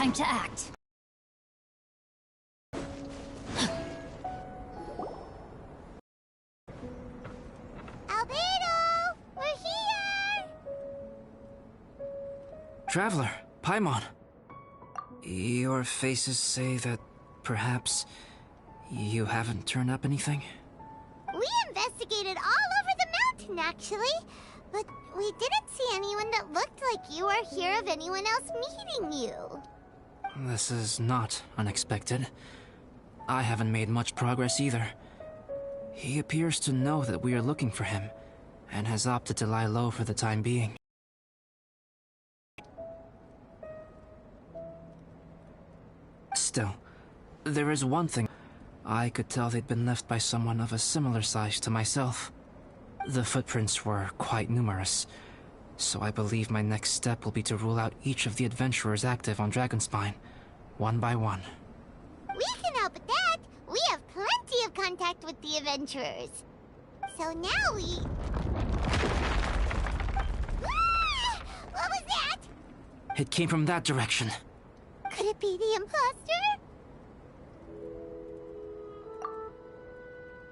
Time to act. Albedo! We're here! Traveler, Paimon. Your faces say that perhaps you haven't turned up anything? We investigated all over the mountain, actually. But we didn't see anyone that looked like you or hear of anyone else meeting you. This is not unexpected. I haven't made much progress either. He appears to know that we are looking for him, and has opted to lie low for the time being. Still, there is one thing. I could tell they'd been left by someone of a similar size to myself. The footprints were quite numerous, so I believe my next step will be to rule out each of the adventurers active on Dragonspine, one by one. We can help with that. We have plenty of contact with the adventurers. So now we... Ah! What was that? It came from that direction. Could it be the imposter?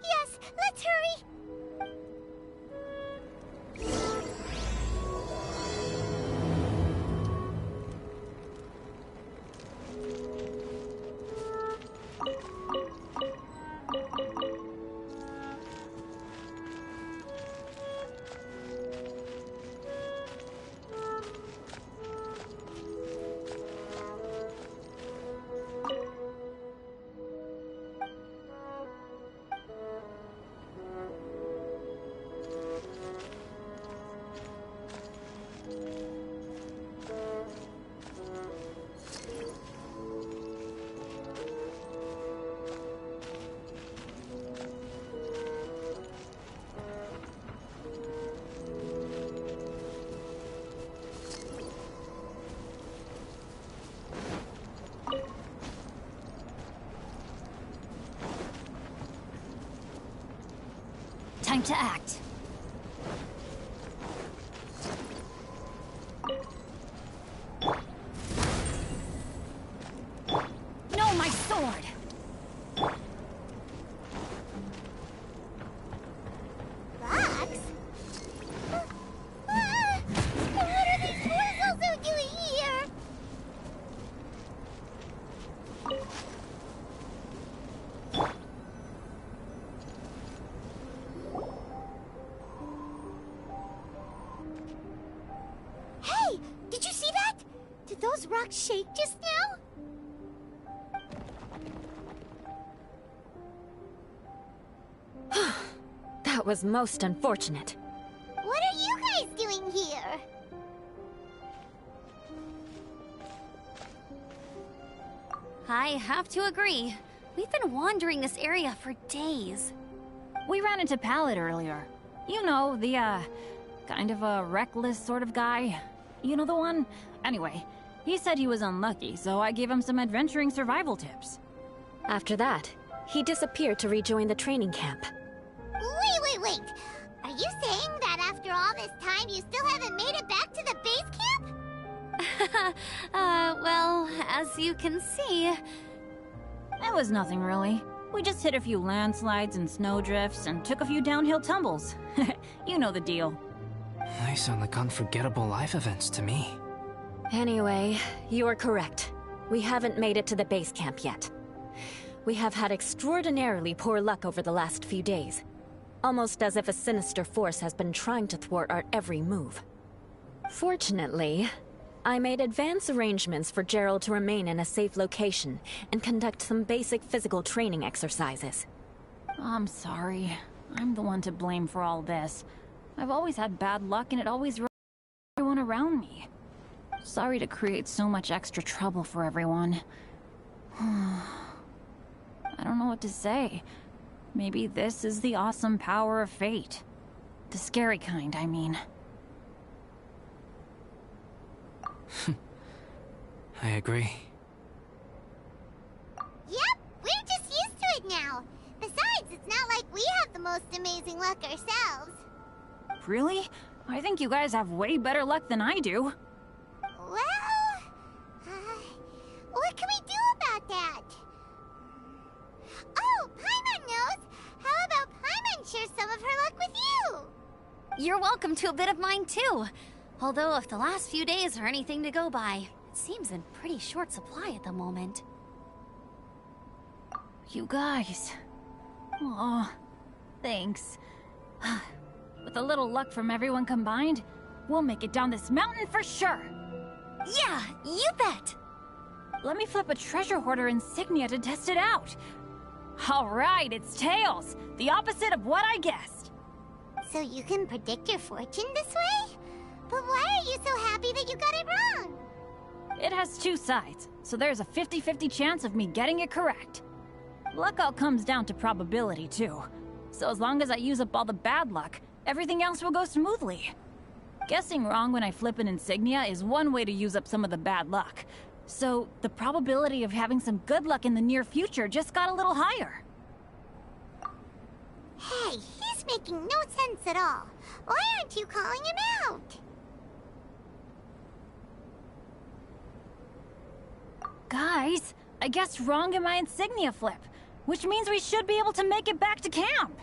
Yes, let's hurry. Time to act. No, my sword! Fox? What are these boys also doing here? Hey! Did you see that? Did those rocks shake just now? That was most unfortunate. What are you guys doing here? I have to agree. We've been wandering this area for days. We ran into Pallet earlier. You know, the, kind of a reckless sort of guy. You know the one? Anyway, he said he was unlucky, so I gave him some adventuring survival tips. After that, he disappeared to rejoin the training camp. Wait. Are you saying that after all this time you still haven't made it back to the base camp? Well, as you can see... It was nothing really. We just hit a few landslides and snowdrifts and took a few downhill tumbles. You know the deal. They sound like unforgettable life events to me. Anyway, you're correct. We haven't made it to the base camp yet. We have had extraordinarily poor luck over the last few days. Almost as if a sinister force has been trying to thwart our every move. Fortunately, I made advance arrangements for Gerald to remain in a safe location and conduct some basic physical training exercises. I'm sorry. I'm the one to blame for all this. I've always had bad luck and it always ruins everyone around me. Sorry to create so much extra trouble for everyone. I don't know what to say. Maybe this is the awesome power of fate. The scary kind, I mean. I agree. Yep, we're just used to it now. Besides, it's not like we have the most amazing luck ourselves. Really? I think you guys have way better luck than I do. Well, share some of her luck with you. You're welcome to a bit of mine too. Although if the last few days are anything to go by, it seems in pretty short supply at the moment. You guys. Aw, thanks. With a little luck from everyone combined, we'll make it down this mountain for sure. Yeah, you bet! Let me flip a treasure hoarder insignia to test it out. Alright, it's tails. The opposite of what I guessed. So you can predict your fortune this way? But why are you so happy that you got it wrong? It has two sides, so there's a 50-50 chance of me getting it correct. Luck all comes down to probability, too. So as long as I use up all the bad luck, everything else will go smoothly. Guessing wrong when I flip an insignia is one way to use up some of the bad luck. So the probability of having some good luck in the near future just got a little higher. Hey, he's making no sense at all. Why aren't you calling him out? Guys, I guessed wrong in my insignia flip, which means we should be able to make it back to camp.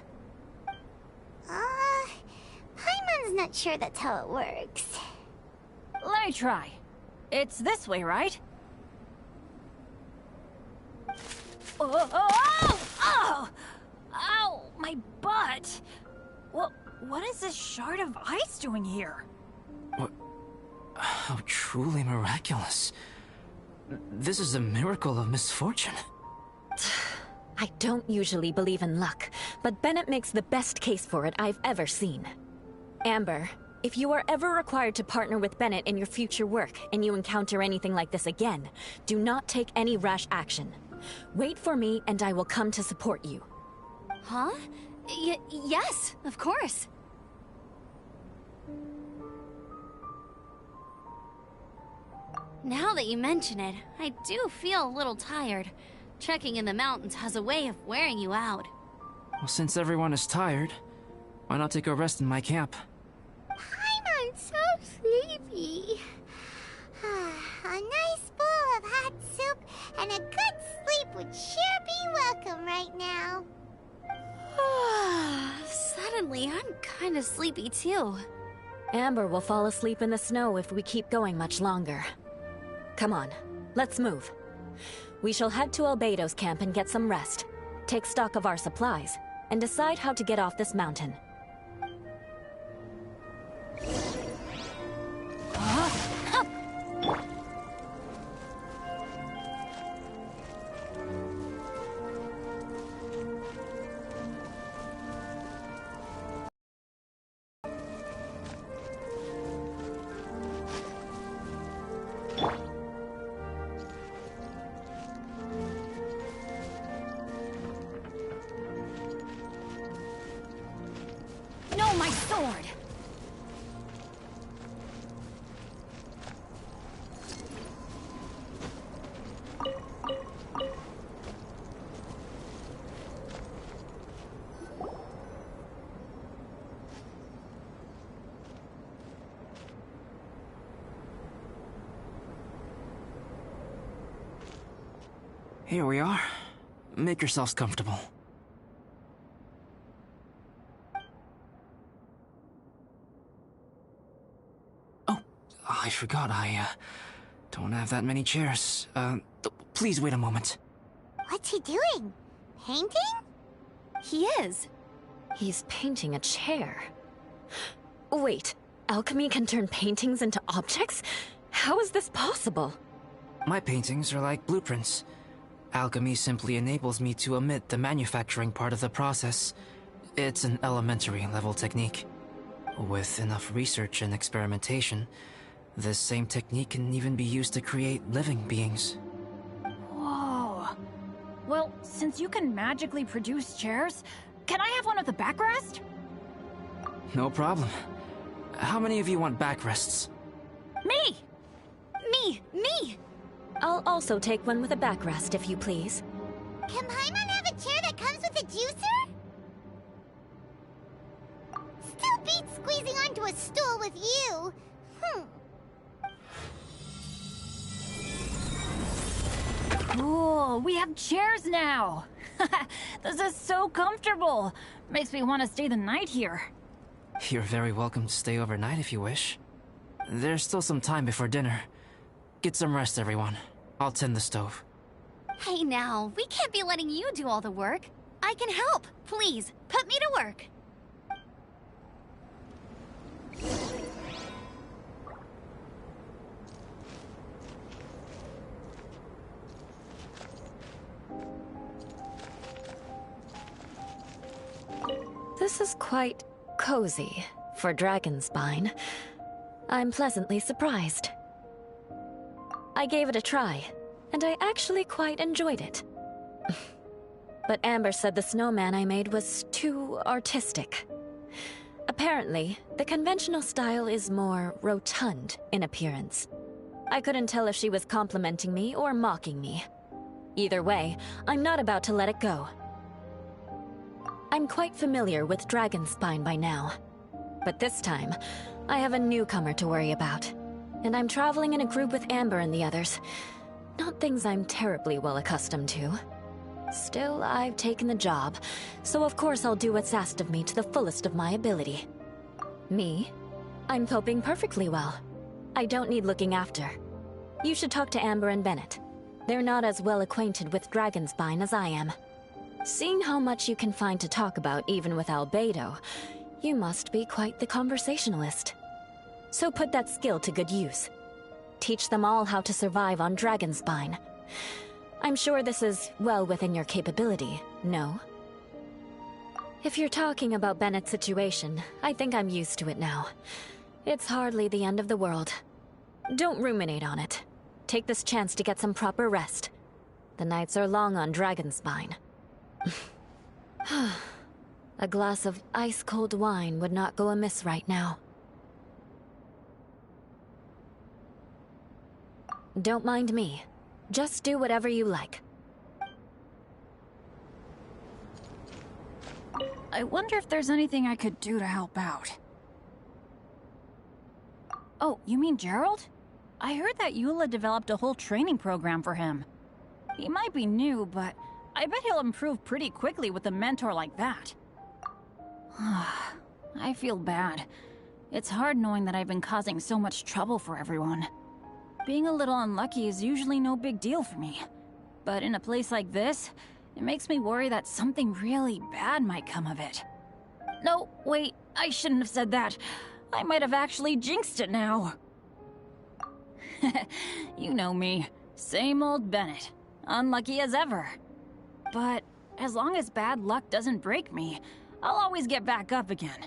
Paimon's not sure that's how it works. Let me try. It's this way, right? Oh! Ow, my butt! What is this shard of ice doing here? What? How truly miraculous. This is a miracle of misfortune. I don't usually believe in luck, but Bennett makes the best case for it I've ever seen. Amber, if you are ever required to partner with Bennett in your future work and you encounter anything like this again, do not take any rash action. Wait for me and I will come to support you. Huh? Yes, of course. Now that you mention it, I do feel a little tired. Trekking in the mountains has a way of wearing you out. Well, since everyone is tired, why not take a rest in my camp? Paimon's so sleepy. A nice bowl of hot soup and a good sleep would sure be welcome right now. Suddenly, I'm kind of sleepy too. Amber will fall asleep in the snow if we keep going much longer. Come on, let's move. We shall head to Albedo's camp and get some rest, take stock of our supplies, and decide how to get off this mountain. No, my sword! Here we are. Make yourselves comfortable. Oh, I forgot I don't have that many chairs. Please wait a moment. What's he doing? Painting? He is. He's painting a chair. Wait, alchemy can turn paintings into objects? How is this possible? My paintings are like blueprints. Alchemy simply enables me to omit the manufacturing part of the process. It's an elementary level technique. With enough research and experimentation, this same technique can even be used to create living beings. Whoa. Well, since you can magically produce chairs, can I have one with a backrest? No problem. How many of you want backrests? Me! Me! I'll also take one with a backrest, if you please. Can Paimon have a chair that comes with a juicer? Still beats squeezing onto a stool with you. Cool, we have chairs now! This is so comfortable. Makes me want to stay the night here. You're very welcome to stay overnight if you wish. There's still some time before dinner. Get some rest, everyone. I'll tend the stove. Hey now, we can't be letting you do all the work. I can help. Please, put me to work. This is quite cozy for Dragonspine. I'm pleasantly surprised. I gave it a try, and I actually quite enjoyed it. But Amber said the snowman I made was too artistic. Apparently, the conventional style is more rotund in appearance. I couldn't tell if she was complimenting me or mocking me. Either way, I'm not about to let it go. I'm quite familiar with Dragonspine by now. But this time, I have a newcomer to worry about. And I'm traveling in a group with Amber and the others. Not things I'm terribly well accustomed to. Still, I've taken the job, so of course I'll do what's asked of me to the fullest of my ability. Me? I'm coping perfectly well. I don't need looking after. You should talk to Amber and Bennett. They're not as well acquainted with Dragonspine as I am. Seeing how much you can find to talk about even with Albedo, you must be quite the conversationalist. So put that skill to good use. Teach them all how to survive on Dragonspine. I'm sure this is well within your capability, no? If you're talking about Bennett's situation, I think I'm used to it now. It's hardly the end of the world. Don't ruminate on it. Take this chance to get some proper rest. The nights are long on Dragonspine. A glass of ice-cold wine would not go amiss right now. Don't mind me. Just do whatever you like. I wonder if there's anything I could do to help out. Oh, you mean Gerald? I heard that Eula developed a whole training program for him. He might be new, but I bet he'll improve pretty quickly with a mentor like that. I feel bad. It's hard knowing that I've been causing so much trouble for everyone. Being a little unlucky is usually no big deal for me. But in a place like this, it makes me worry that something really bad might come of it. No, wait, I shouldn't have said that. I might have actually jinxed it now. You know me. Same old Bennett. Unlucky as ever. But as long as bad luck doesn't break me, I'll always get back up again.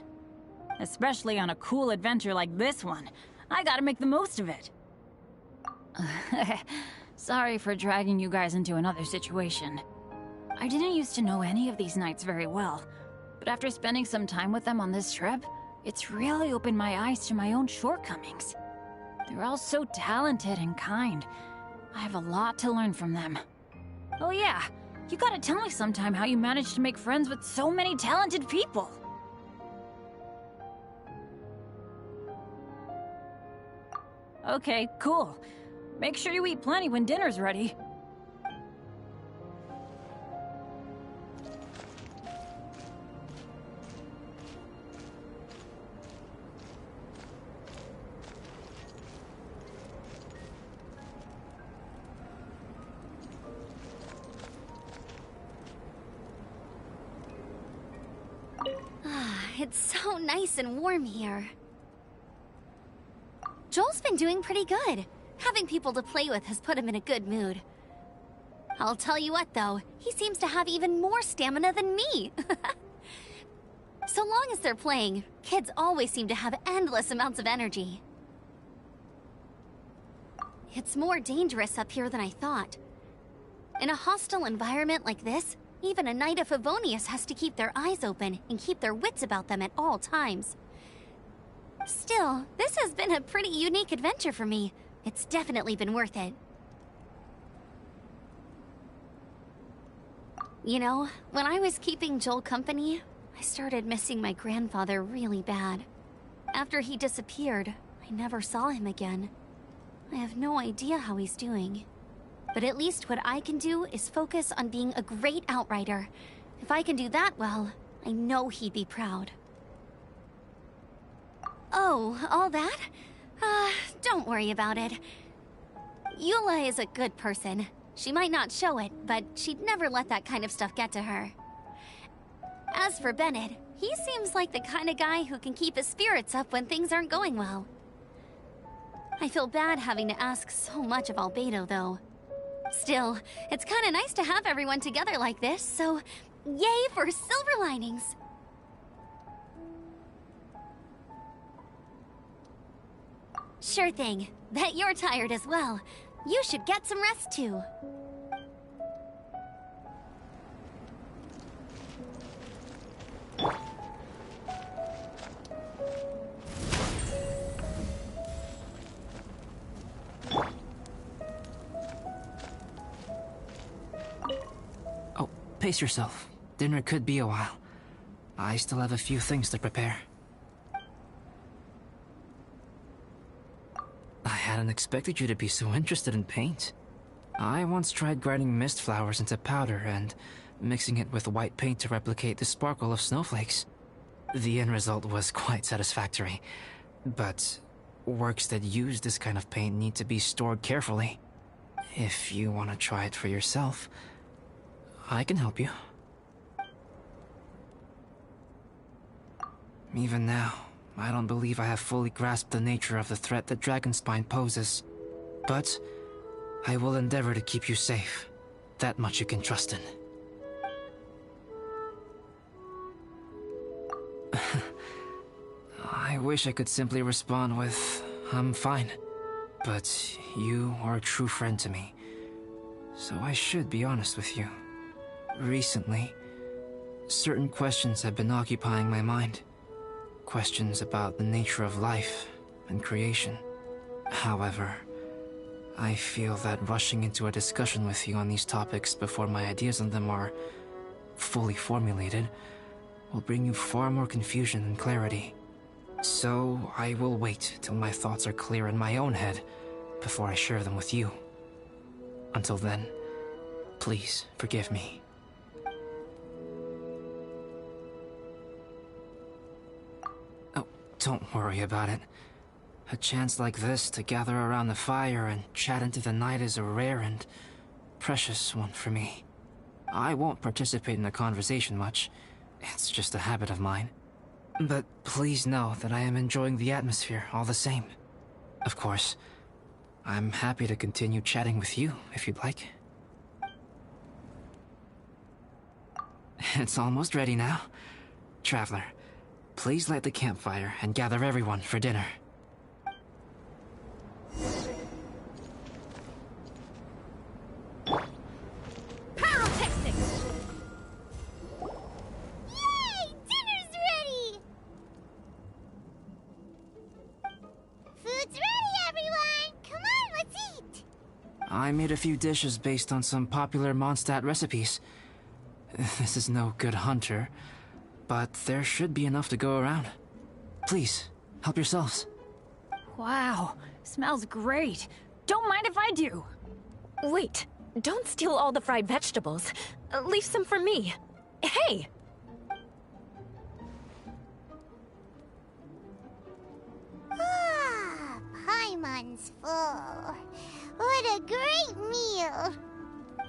Especially on a cool adventure like this one. I gotta make the most of it. Sorry for dragging you guys into another situation. I didn't used to know any of these knights very well, but after spending some time with them on this trip, it's really opened my eyes to my own shortcomings. They're all so talented and kind. I have a lot to learn from them. Oh yeah, you gotta tell me sometime how you managed to make friends with so many talented people. Okay, cool. Make sure you eat plenty when dinner's ready. It's so nice and warm here. Joel's been doing pretty good. Having people to play with has put him in a good mood. I'll tell you what, though, he seems to have even more stamina than me. So long as they're playing, kids always seem to have endless amounts of energy. It's more dangerous up here than I thought. In a hostile environment like this, even a Knight of Favonius has to keep their eyes open and keep their wits about them at all times. Still, this has been a pretty unique adventure for me. It's definitely been worth it. You know, when I was keeping Joel company, I started missing my grandfather really bad. After he disappeared, I never saw him again. I have no idea how he's doing. But at least what I can do is focus on being a great outrider. If I can do that well, I know he'd be proud. Oh, all that? Don't worry about it. Eula is a good person. She might not show it, but she'd never let that kind of stuff get to her. As for Bennett, he seems like the kind of guy who can keep his spirits up when things aren't going well. I feel bad having to ask so much of Albedo, though. Still, it's kind of nice to have everyone together like this, so yay for silver linings! Sure thing. Bet you're tired as well. You should get some rest too. Oh, pace yourself. Dinner could be a while. I still have a few things to prepare. I hadn't expected you to be so interested in paint. I once tried grinding mist flowers into powder and mixing it with white paint to replicate the sparkle of snowflakes. The end result was quite satisfactory, but works that use this kind of paint need to be stored carefully. If you want to try it for yourself, I can help you. Even now, I don't believe I have fully grasped the nature of the threat that Dragonspine poses. But I will endeavor to keep you safe. That much you can trust in. I wish I could simply respond with, I'm fine. But you are a true friend to me. So I should be honest with you. Recently, certain questions have been occupying my mind. Questions about the nature of life and creation. However, I feel that rushing into a discussion with you on these topics before my ideas on them are fully formulated will bring you far more confusion than clarity. So I will wait till my thoughts are clear in my own head before I share them with you. Until then, please forgive me. Oh, don't worry about it. A chance like this to gather around the fire and chat into the night is a rare and precious one for me. I won't participate in the conversation much. It's just a habit of mine. But please know that I am enjoying the atmosphere all the same. Of course, I'm happy to continue chatting with you if you'd like. It's almost ready now. Traveler, please light the campfire and gather everyone for dinner. Pyrotechnics! Yay! Dinner's ready! Food's ready, everyone! Come on, let's eat! I made a few dishes based on some popular Mondstadt recipes. This is no good hunter, but there should be enough to go around. Please, help yourselves. Wow, smells great. Don't mind if I do. Wait, don't steal all the fried vegetables. Leave some for me. Hey! Ah, Paimon's full. What a great meal!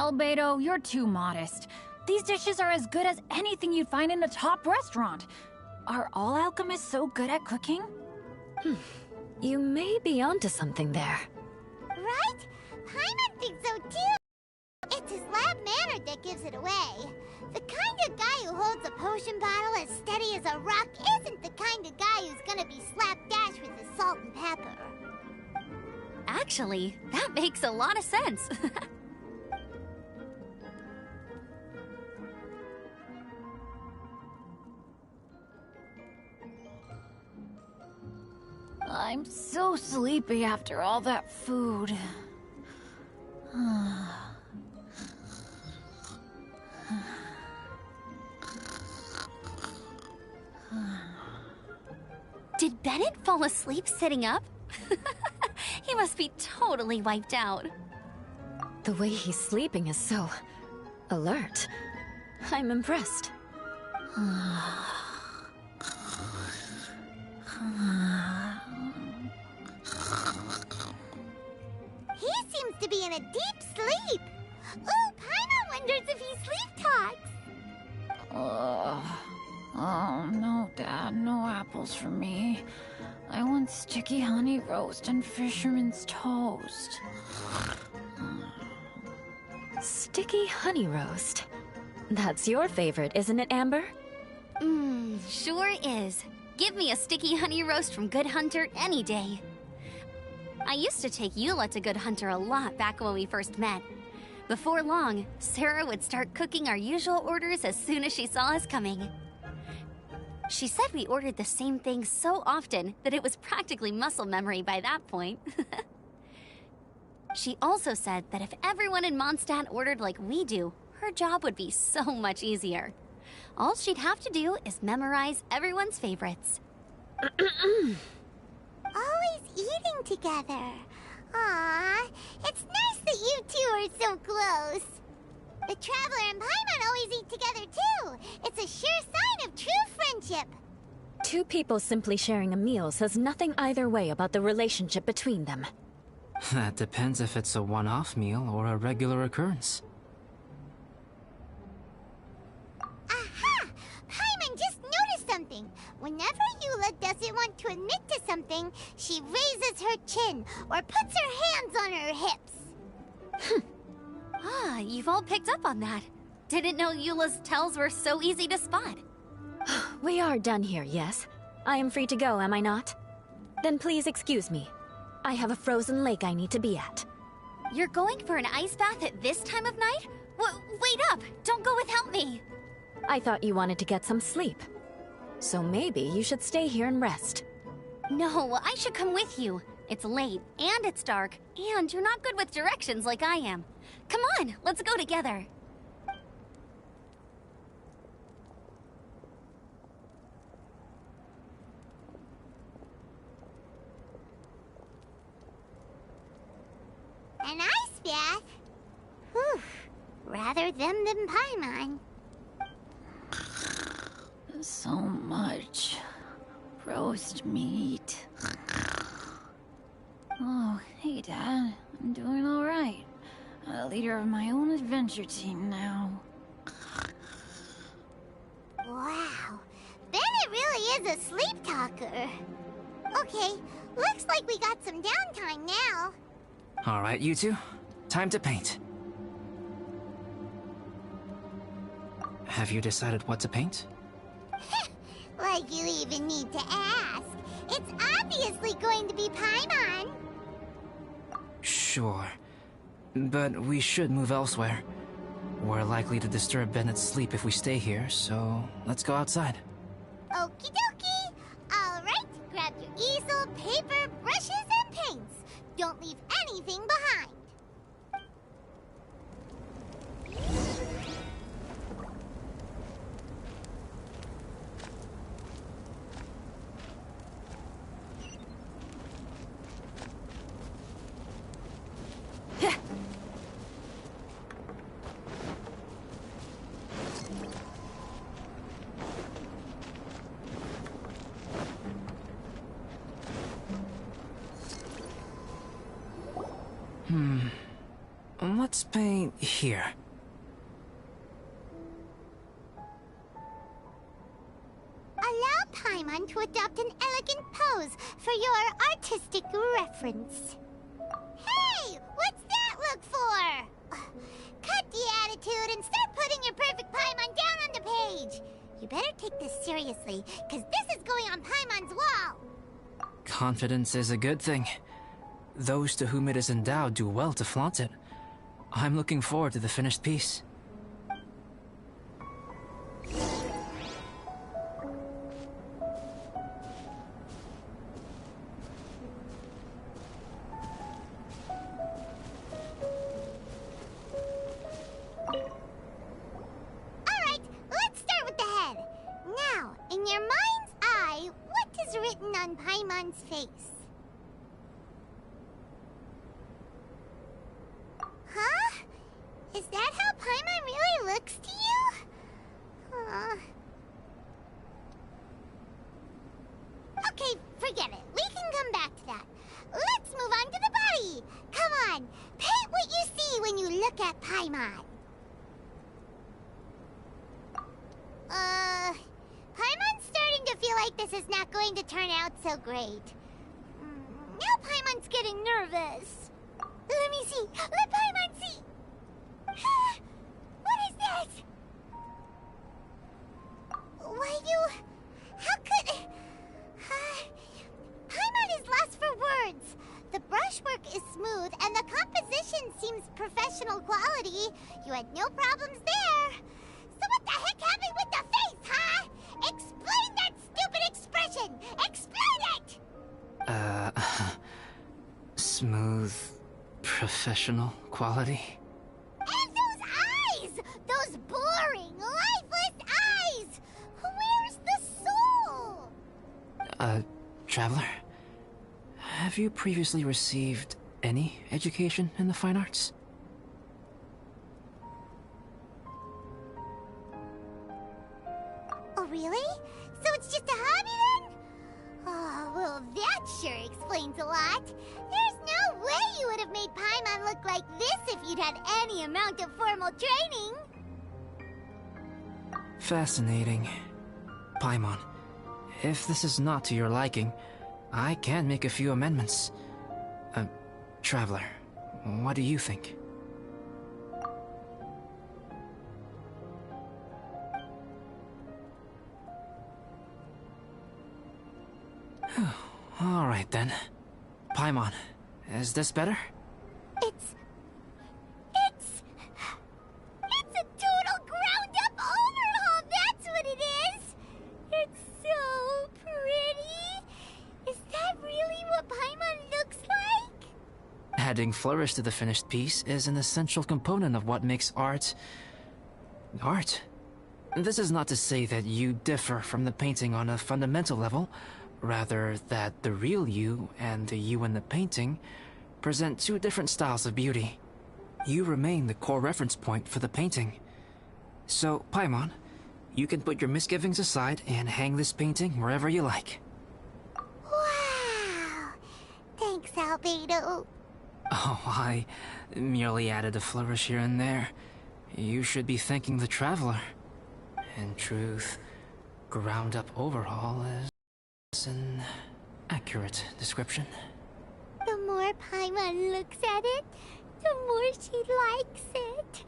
Albedo, you're too modest. These dishes are as good as anything you'd find in a top restaurant. Are all alchemists so good at cooking? You may be onto something there. Right? Paimon thinks so too! It's his lab manner that gives it away. The kind of guy who holds a potion bottle as steady as a rock isn't the kind of guy who's gonna be slapdash with his salt and pepper. Actually, that makes a lot of sense. I'm so sleepy after all that food. Did Bennett fall asleep sitting up? He must be totally wiped out. The way he's sleeping is so alert. I'm impressed. He seems to be in a deep sleep. Ooh, Paimon wonders if he sleep talks. Oh, no, Dad. No apples for me. I want sticky honey roast and fisherman's toast. Sticky honey roast. That's your favorite, isn't it, Amber? Sure is. Give me a sticky honey roast from Good Hunter any day. I used to take Eula to Good Hunter a lot back when we first met. Before long, Sarah would start cooking our usual orders as soon as she saw us coming. She said we ordered the same thing so often that it was practically muscle memory by that point. She also said that if everyone in Mondstadt ordered like we do, her job would be so much easier. All she'd have to do is memorize everyone's favorites. Always eating together. Aww, it's nice that you two are so close. The Traveler and Paimon always eat together too. It's a sure sign of true friendship. Two people simply sharing a meal says nothing either way about the relationship between them. That depends if it's a one-off meal or a regular occurrence. Aha! Paimon just noticed something. Whenever Eula doesn't want to admit to something, she raises her chin or puts her hands on her hips. Ah, you've all picked up on that. Didn't know Eula's tells were so easy to spot. We are done here, yes? I am free to go, am I not? Then please excuse me. I have a frozen lake I need to be at. You're going for an ice bath at this time of night? Wait up! Don't go without me! I thought you wanted to get some sleep. So maybe you should stay here and rest. No, I should come with you. It's late, and it's dark, and you're not good with directions like I am. Come on, let's go together. An ice bath? Whew. Rather them than Paimon. So much roast meat. Oh, hey, Dad. I'm doing all right. A leader of my own adventure team now. Wow. Bennett really is a sleep talker. Okay, looks like we got some downtime now. Alright, you two. Time to paint. Have you decided what to paint? Like you even need to ask. It's obviously going to be Paimon. Sure. But we should move elsewhere. We're likely to disturb Bennett's sleep if we stay here, so let's go outside. Okie dokie. Alright, grab your easel, paper, brushes, and paints. Don't leave anything behind. Let's paint here. Allow Paimon to adopt an elegant pose for your artistic reference. Hey! What's that look for? Cut the attitude and start putting your perfect Paimon down on the page. You better take this seriously, because this is going on Paimon's wall. Confidence is a good thing. Those to whom it is endowed do well to flaunt it. I'm looking forward to the finished piece. Alright, let's start with the head. Now, in your mind's eye, what is written on Paimon's face? Huh? Paimon. Paimon's starting to feel like this is not going to turn out so great. Now Paimon's getting nervous. Let me see. Let Paimon see. What is that? Why you... How could... Paimon is lost for words. The brushwork is smooth and the composition seems professional quality. You had no problems there. So what the heck happened with the face, huh? Explain that stupid expression! Explain it! Smooth, professional quality? And those eyes! Those boring, lifeless eyes! Where's the soul? Traveler? Have you previously received any education in the fine arts? Oh, really? So it's just a hobby then? Oh, well, that sure explains a lot. There's no way you would have made Paimon look like this if you'd had any amount of formal training. Fascinating. Paimon, if this is not to your liking, I can make a few amendments. Traveler, what do you think? All right then. Paimon, is this better? It's a total ground-up overhaul, that's what it is! It's so pretty! Is that really what Paimon looks like? Adding flourish to the finished piece is an essential component of what makes art... art. This is not to say that you differ from the painting on a fundamental level, rather that the real you and the you in the painting present two different styles of beauty. You remain the core reference point for the painting. So, Paimon, you can put your misgivings aside and hang this painting wherever you like. Wow! Thanks, Albedo. Oh, I merely added a flourish here and there. You should be thanking the Traveler. In truth, ground-up overhaul is an accurate description. The more Paimon looks at it, the more she likes it.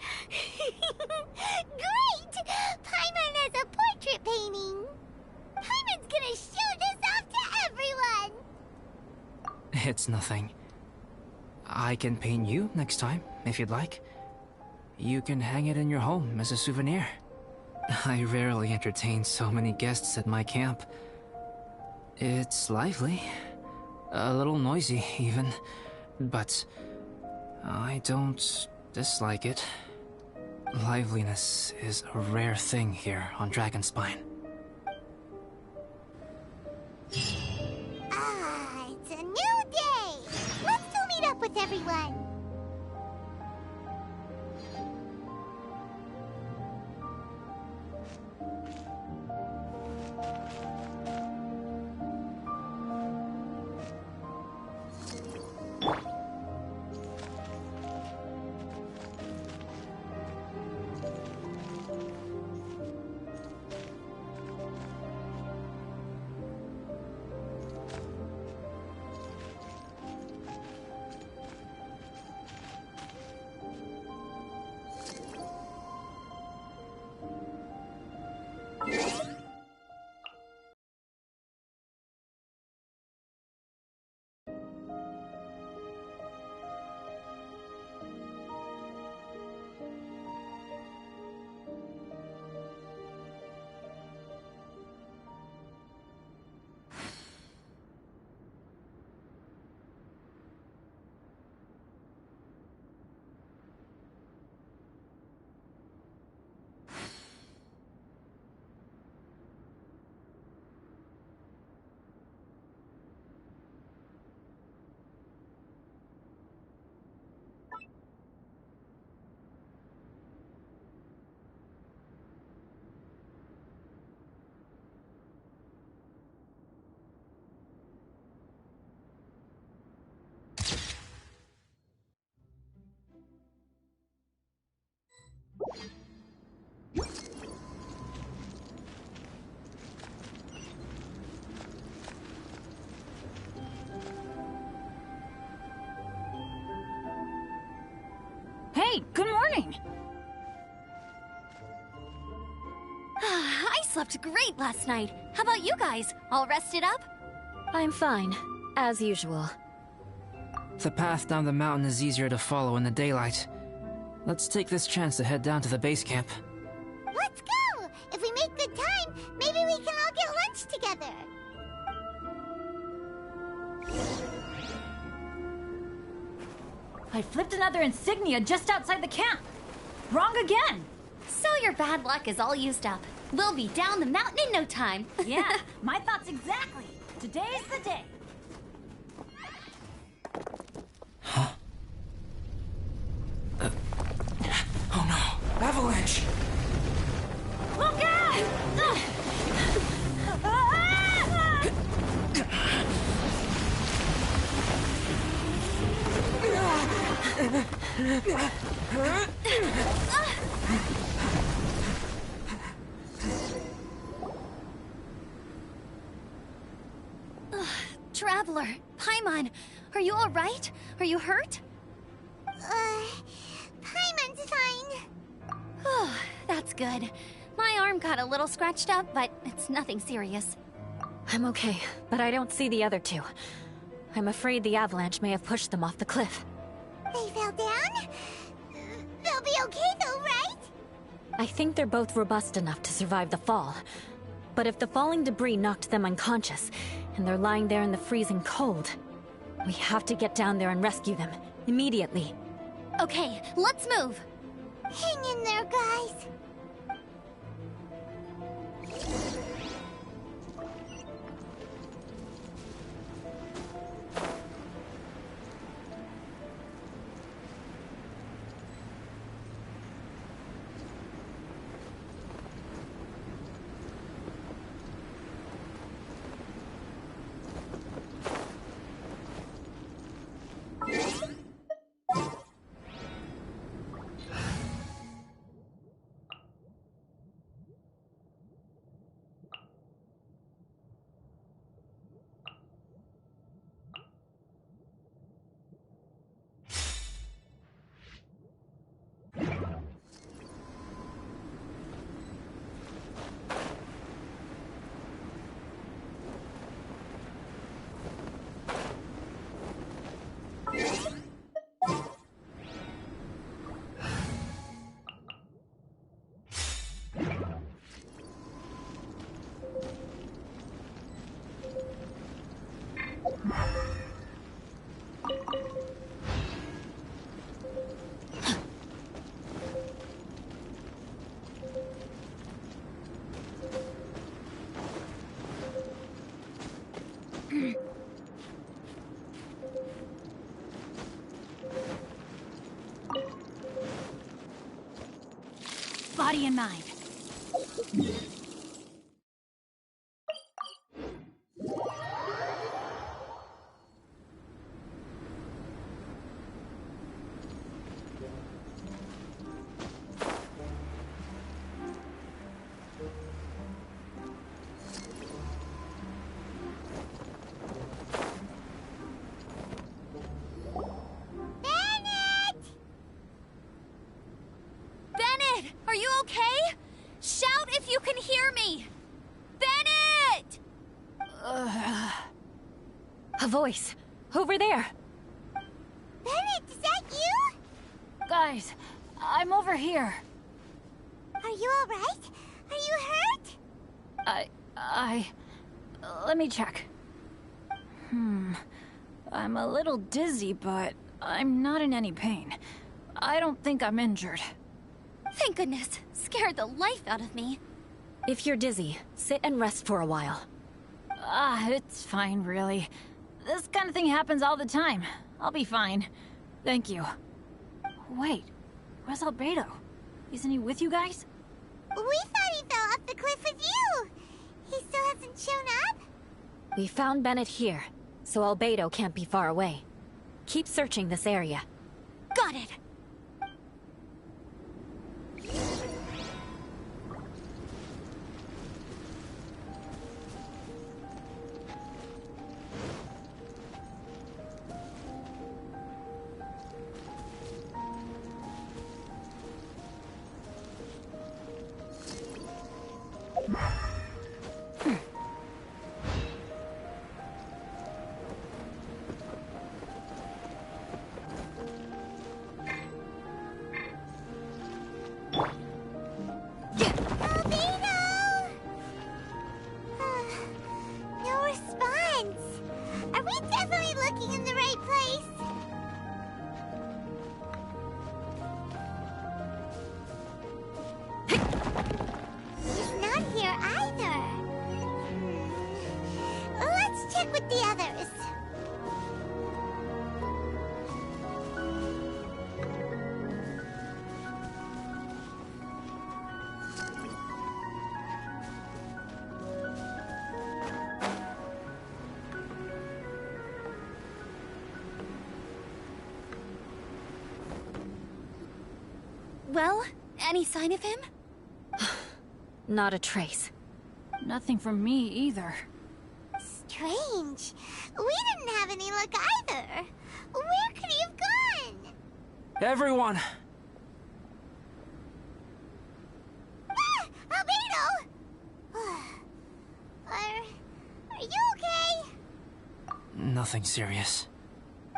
Great! Paimon has a portrait painting. Paimon's gonna show this off to everyone. It's nothing. I can paint you next time, if you'd like. You can hang it in your home as a souvenir. I rarely entertain so many guests at my camp. It's lively. A little noisy, even. But I don't dislike it. Liveliness is a rare thing here on Dragonspine. Ah, it's a new day. Let's go meet up with everyone. Hey, good morning! I slept great last night. How about you guys? All rested up? I'm fine, as usual. The path down the mountain is easier to follow in the daylight. Let's take this chance to head down to the base camp. Let's go! If we make good time, maybe we can all get lunch together. I flipped another insignia just outside the camp. Wrong again! So your bad luck is all used up. We'll be down the mountain in no time. Yeah, my thoughts exactly. Today's the day. Oh no! Avalanche! Look out! Traveler, Paimon, are you all right? Are you hurt? Paimon's fine. Oh, that's good. My arm got a little scratched up, but it's nothing serious. I'm okay, but I don't see the other two. I'm afraid the avalanche may have pushed them off the cliff. They fell down? They'll be okay though, right? I think they're both robust enough to survive the fall. But if the falling debris knocked them unconscious, and they're lying there in the freezing cold, we have to get down there and rescue them, immediately. Okay, let's move. Hang in there, guys. Body and mind. Bennett, are you okay? Shout if you can hear me! Bennett! A voice! Over there! Bennett, is that you? Guys, I'm over here. Are you alright? Are you hurt? Let me check. I'm a little dizzy, but I'm not in any pain. I don't think I'm injured. Thank goodness. Scared the life out of me. If you're dizzy, sit and rest for a while. It's fine, really. This kind of thing happens all the time. I'll be fine. Thank you. Wait, where's Albedo? Isn't he with you guys? We thought he fell off the cliff with you. He still hasn't shown up? We found Bennett here, so Albedo can't be far away. Keep searching this area. Got it. Well, any sign of him? Not a trace. Nothing from me either. Strange. We didn't have any luck either. Where could he have gone? Everyone! Ah! Albedo! Are you okay? Nothing serious.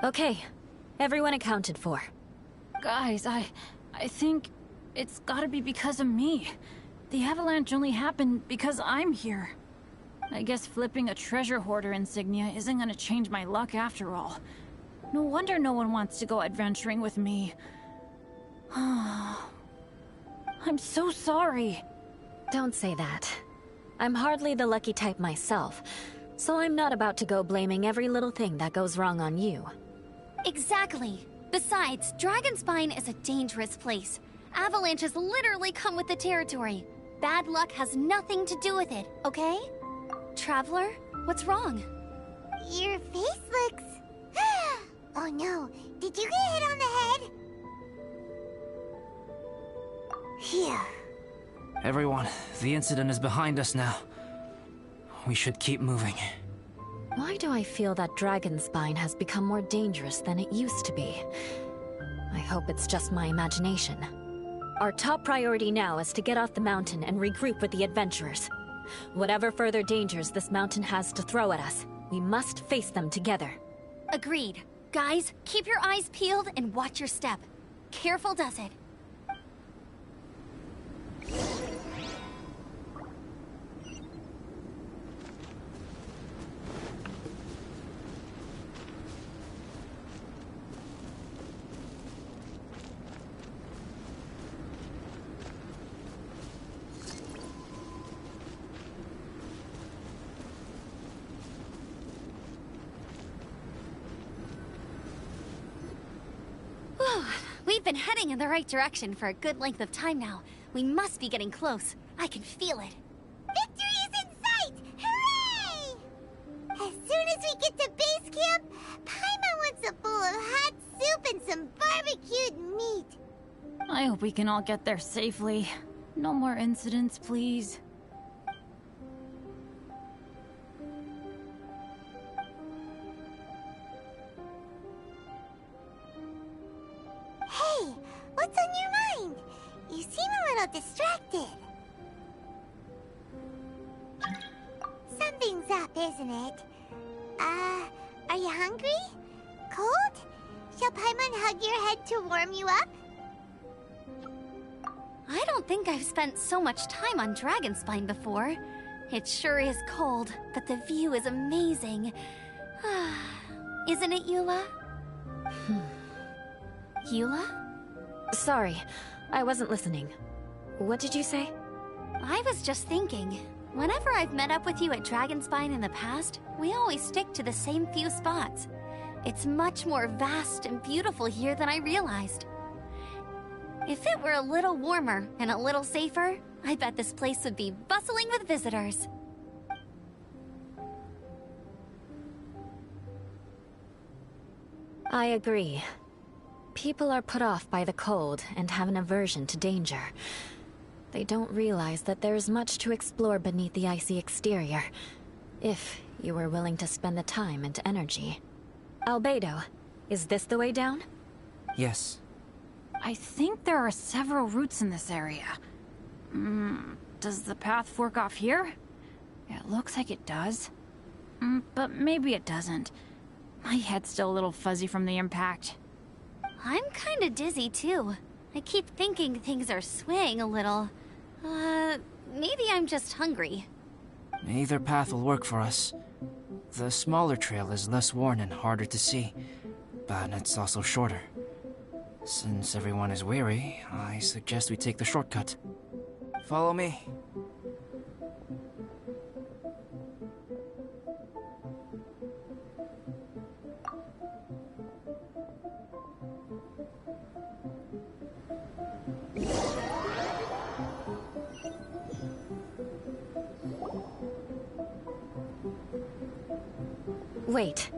Okay, everyone accounted for. Guys, I think it's gotta be because of me. The avalanche only happened because I'm here. I guess flipping a treasure hoarder insignia isn't gonna change my luck after all. No wonder no one wants to go adventuring with me. I'm so sorry. Don't say that. I'm hardly the lucky type myself, so I'm not about to go blaming every little thing that goes wrong on you. Exactly. Besides, Dragonspine is a dangerous place. Avalanches literally come with the territory. Bad luck has nothing to do with it, okay? Traveler, what's wrong? Your face looks... Oh no, did you get hit on the head? Phew. Everyone, the incident is behind us now. We should keep moving. Why do I feel that Dragonspine has become more dangerous than it used to be? I hope it's just my imagination. Our top priority now is to get off the mountain and regroup with the adventurers. Whatever further dangers this mountain has to throw at us, we must face them together. Agreed. Guys, keep your eyes peeled and watch your step. Careful does it. We've been heading in the right direction for a good length of time now. We must be getting close. I can feel it. Victory is in sight! Hooray! As soon as we get to base camp, Paimon wants a bowl of hot soup and some barbecued meat. I hope we can all get there safely. No more incidents, please. Hey, what's on your mind? You seem a little distracted. Something's up, isn't it? Are you hungry? Cold? Shall Paimon hug your head to warm you up? I don't think I've spent so much time on Dragonspine before. It sure is cold, but the view is amazing. Isn't it, Eula? Eula? Sorry, I wasn't listening. What did you say? I was just thinking. Whenever I've met up with you at Dragonspine in the past, we always stick to the same few spots. It's much more vast and beautiful here than I realized. If it were a little warmer and a little safer, I bet this place would be bustling with visitors. I agree. People are put off by the cold and have an aversion to danger. They don't realize that there's much to explore beneath the icy exterior, if you were willing to spend the time and energy. Albedo, is this the way down? Yes. I think there are several routes in this area. Does the path fork off here? It looks like it does. But maybe it doesn't. My head's still a little fuzzy from the impact. I'm kinda dizzy too. I keep thinking things are swaying a little. Maybe I'm just hungry. Either path will work for us. The smaller trail is less worn and harder to see, but it's also shorter. Since everyone is weary, I suggest we take the shortcut. Follow me. Wait.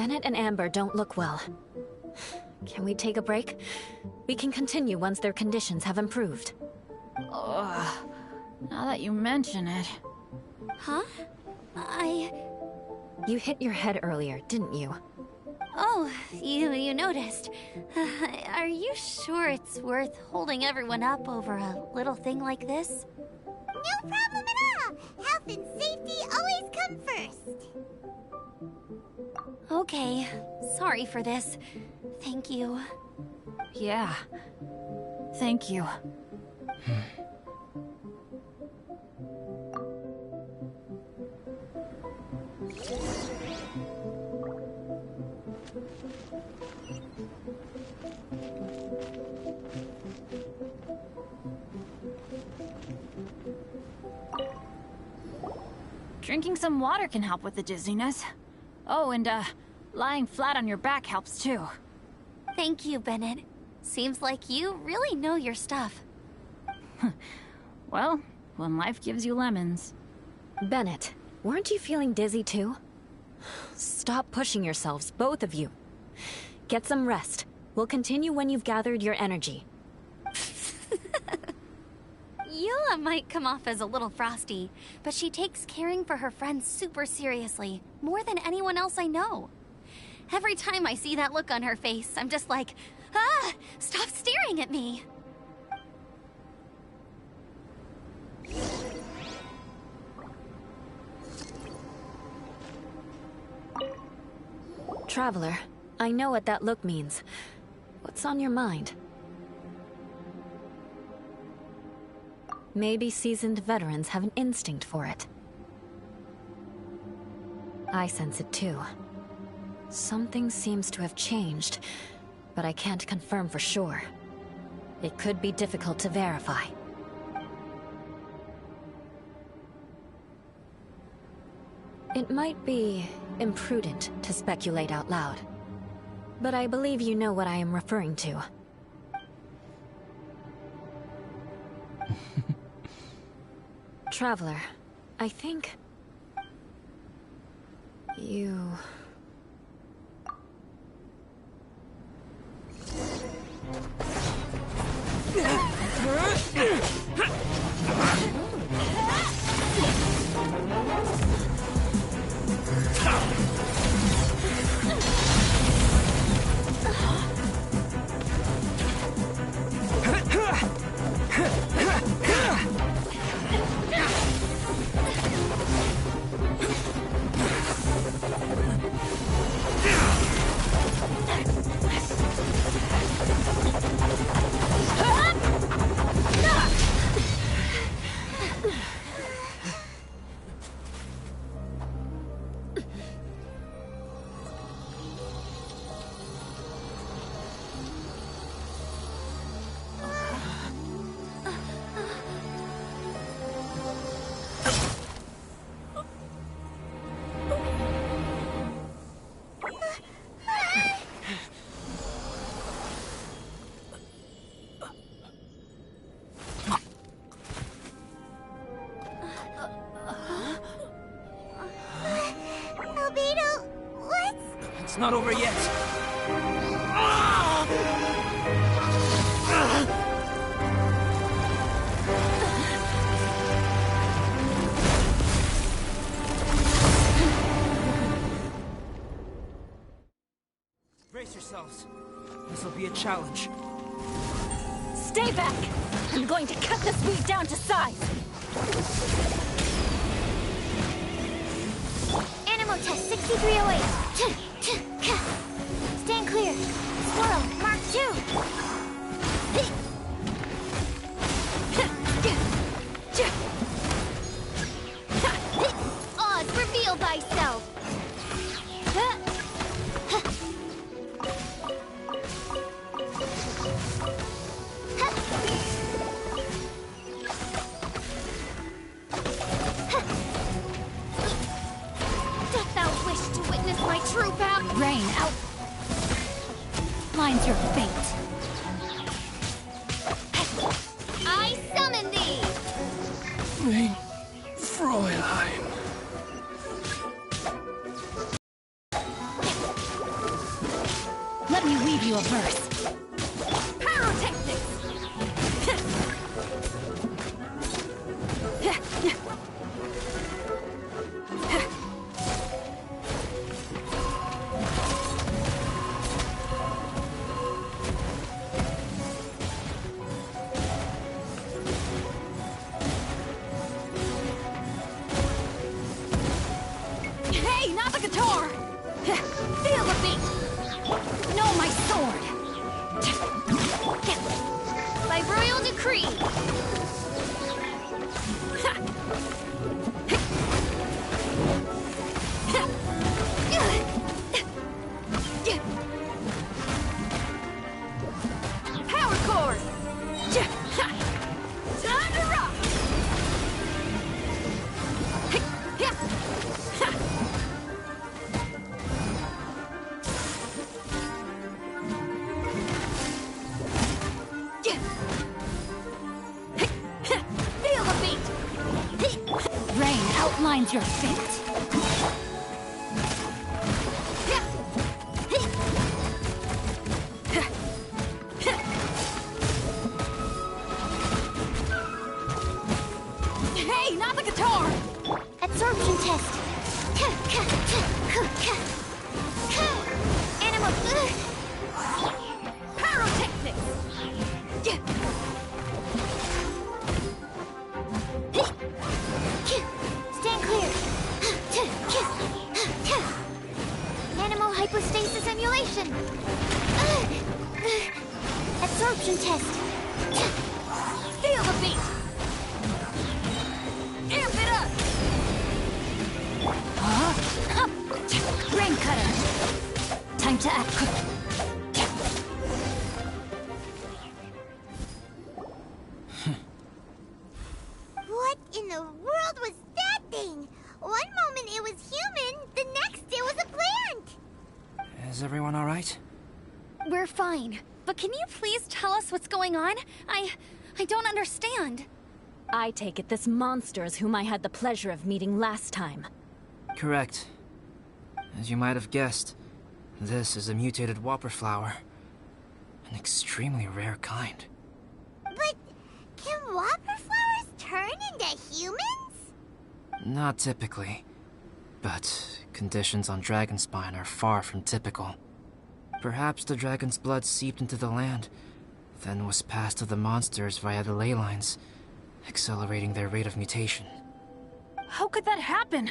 Bennett and Amber don't look well. Can we take a break? We can continue once their conditions have improved. Ugh. Now that you mention it. Huh? You hit your head earlier, didn't you? Oh, you noticed. Are you sure it's worth holding everyone up over a little thing like this? No problem at all! Health and safety always come first! Okay, sorry for this. Thank you. Yeah. Thank you. Drinking some water can help with the dizziness. Oh, and lying flat on your back helps too. Thank you, Bennett. Seems like you really know your stuff. Well, when life gives you lemons. Bennett, weren't you feeling dizzy too? Stop pushing yourselves, both of you. Get some rest. We'll continue when you've gathered your energy. Yula might come off as a little frosty, but she takes caring for her friends super seriously, more than anyone else I know. Every time I see that look on her face, I'm just like, ah, stop staring at me. Traveler, I know what that look means. What's on your mind? Maybe seasoned veterans have an instinct for it. I sense it too. Something seems to have changed, but I can't confirm for sure. It could be difficult to verify. It might be imprudent to speculate out loud, but I believe you know what I am referring to. Traveler, I think... you... It's not over yet. Brace yourselves. This will be a challenge. Stay back! I'm going to cut this weed down to size! Animal test 6308. Stand clear. Squirrel, Mark 2. Oz, reveal thyself. Dost thou wish to witness my true power? Rain, out! Mine's your fate. I summon thee! Mein Fräulein. Let me weave you a verse. Pyrotechnics! Hey, not the guitar! Feel the beat! No, my sword! By royal decree. Power chord! Time to rock! Feel the beat. Rain outlines your fate. Hey, not the guitar! Absorption test. Animal. Pyrotechnics! Stand clear. Animal hypostasis emulation. Absorption test. Feel the beat. Amp it up! Rain cutter! Time to act. What in the world was that thing? One moment it was human, the next it was a plant. Is everyone alright? We're fine. But can you please tell us what's going on? I don't understand. I take it this monster is whom I had the pleasure of meeting last time. Correct. As you might have guessed, this is a mutated whopper flower. An extremely rare kind. But can whopper flowers turn into humans? Not typically, but conditions on Dragonspine are far from typical. Perhaps the dragon's blood seeped into the land, then was passed to the monsters via the ley lines, accelerating their rate of mutation. How could that happen?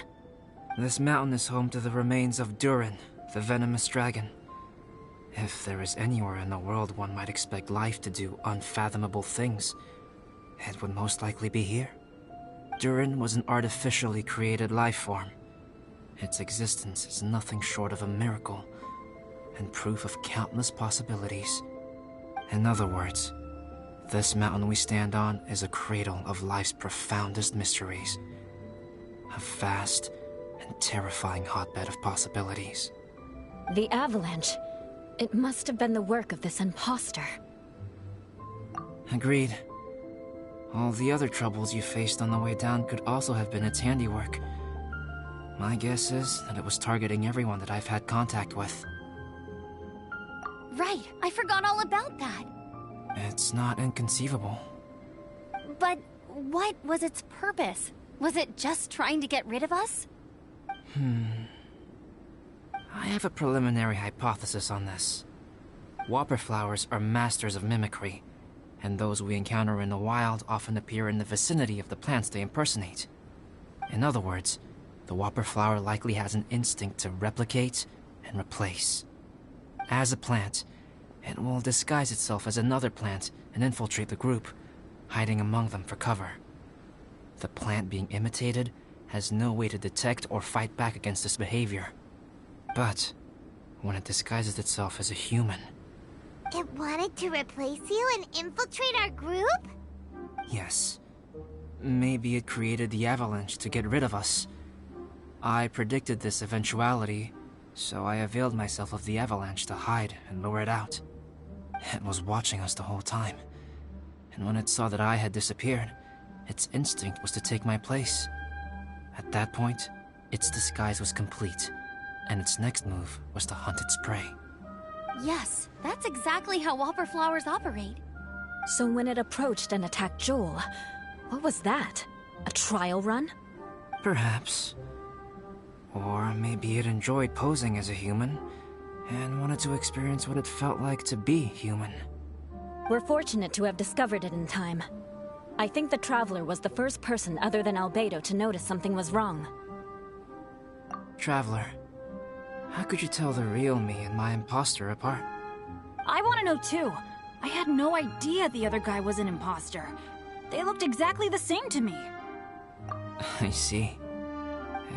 This mountain is home to the remains of Durin, the venomous dragon. If there is anywhere in the world one might expect life to do unfathomable things, it would most likely be here. Durin was an artificially created life form. Its existence is nothing short of a miracle, and proof of countless possibilities. In other words, this mountain we stand on is a cradle of life's profoundest mysteries. A vast and terrifying hotbed of possibilities. The avalanche. It must have been the work of this imposter. Agreed. All the other troubles you faced on the way down could also have been its handiwork. My guess is that it was targeting everyone that I've had contact with. Right, I forgot all about that. It's not inconceivable. But what was its purpose? Was it just trying to get rid of us? I have a preliminary hypothesis on this. Whopper flowers are masters of mimicry, and those we encounter in the wild often appear in the vicinity of the plants they impersonate. In other words, the whopper flower likely has an instinct to replicate and replace. As a plant, it will disguise itself as another plant and infiltrate the group, hiding among them for cover. The plant being imitated has no way to detect or fight back against this behavior. But when it disguises itself as a human... It wanted to replace you and infiltrate our group? Yes. Maybe it created the avalanche to get rid of us. I predicted this eventuality, so I availed myself of the avalanche to hide and lure it out. It was watching us the whole time, and when it saw that I had disappeared, its instinct was to take my place. At that point, its disguise was complete, and its next move was to hunt its prey. Yes, that's exactly how whopper flowers operate. So when it approached and attacked Joel, what was that? A trial run? Perhaps. Or maybe it enjoyed posing as a human, and wanted to experience what it felt like to be human. We're fortunate to have discovered it in time. I think the Traveler was the first person other than Albedo to notice something was wrong. Traveler, how could you tell the real me and my imposter apart? I want to know too. I had no idea the other guy was an imposter. They looked exactly the same to me. I see.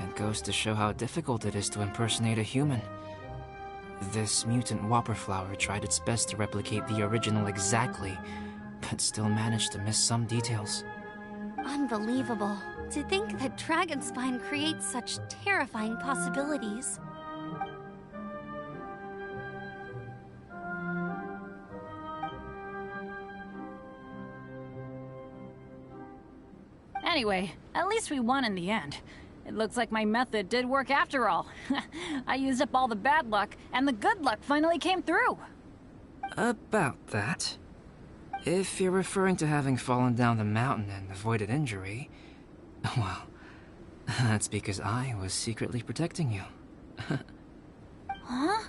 It goes to show how difficult it is to impersonate a human. This mutant whopper flower tried its best to replicate the original exactly, but still managed to miss some details. Unbelievable. To think that Dragonspine creates such terrifying possibilities. Anyway, at least we won in the end. It looks like my method did work after all. I used up all the bad luck, and the good luck finally came through. About that. If you're referring to having fallen down the mountain and avoided injury, well, that's because I was secretly protecting you. Huh?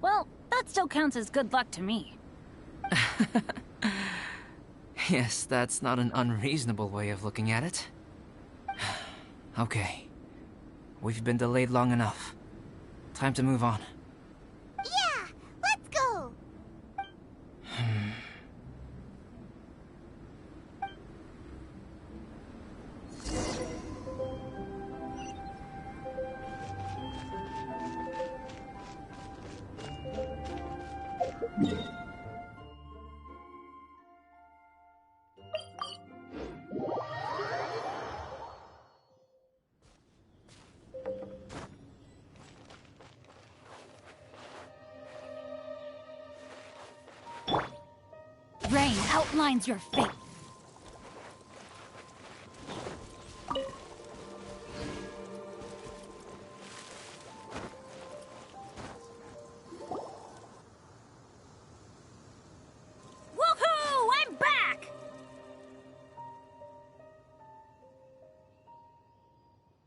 Well, that still counts as good luck to me. Yes, that's not an unreasonable way of looking at it. Okay. We've been delayed long enough. Time to move on. Yeah, let's go! Rain outlines your fate. Woohoo! I'm back!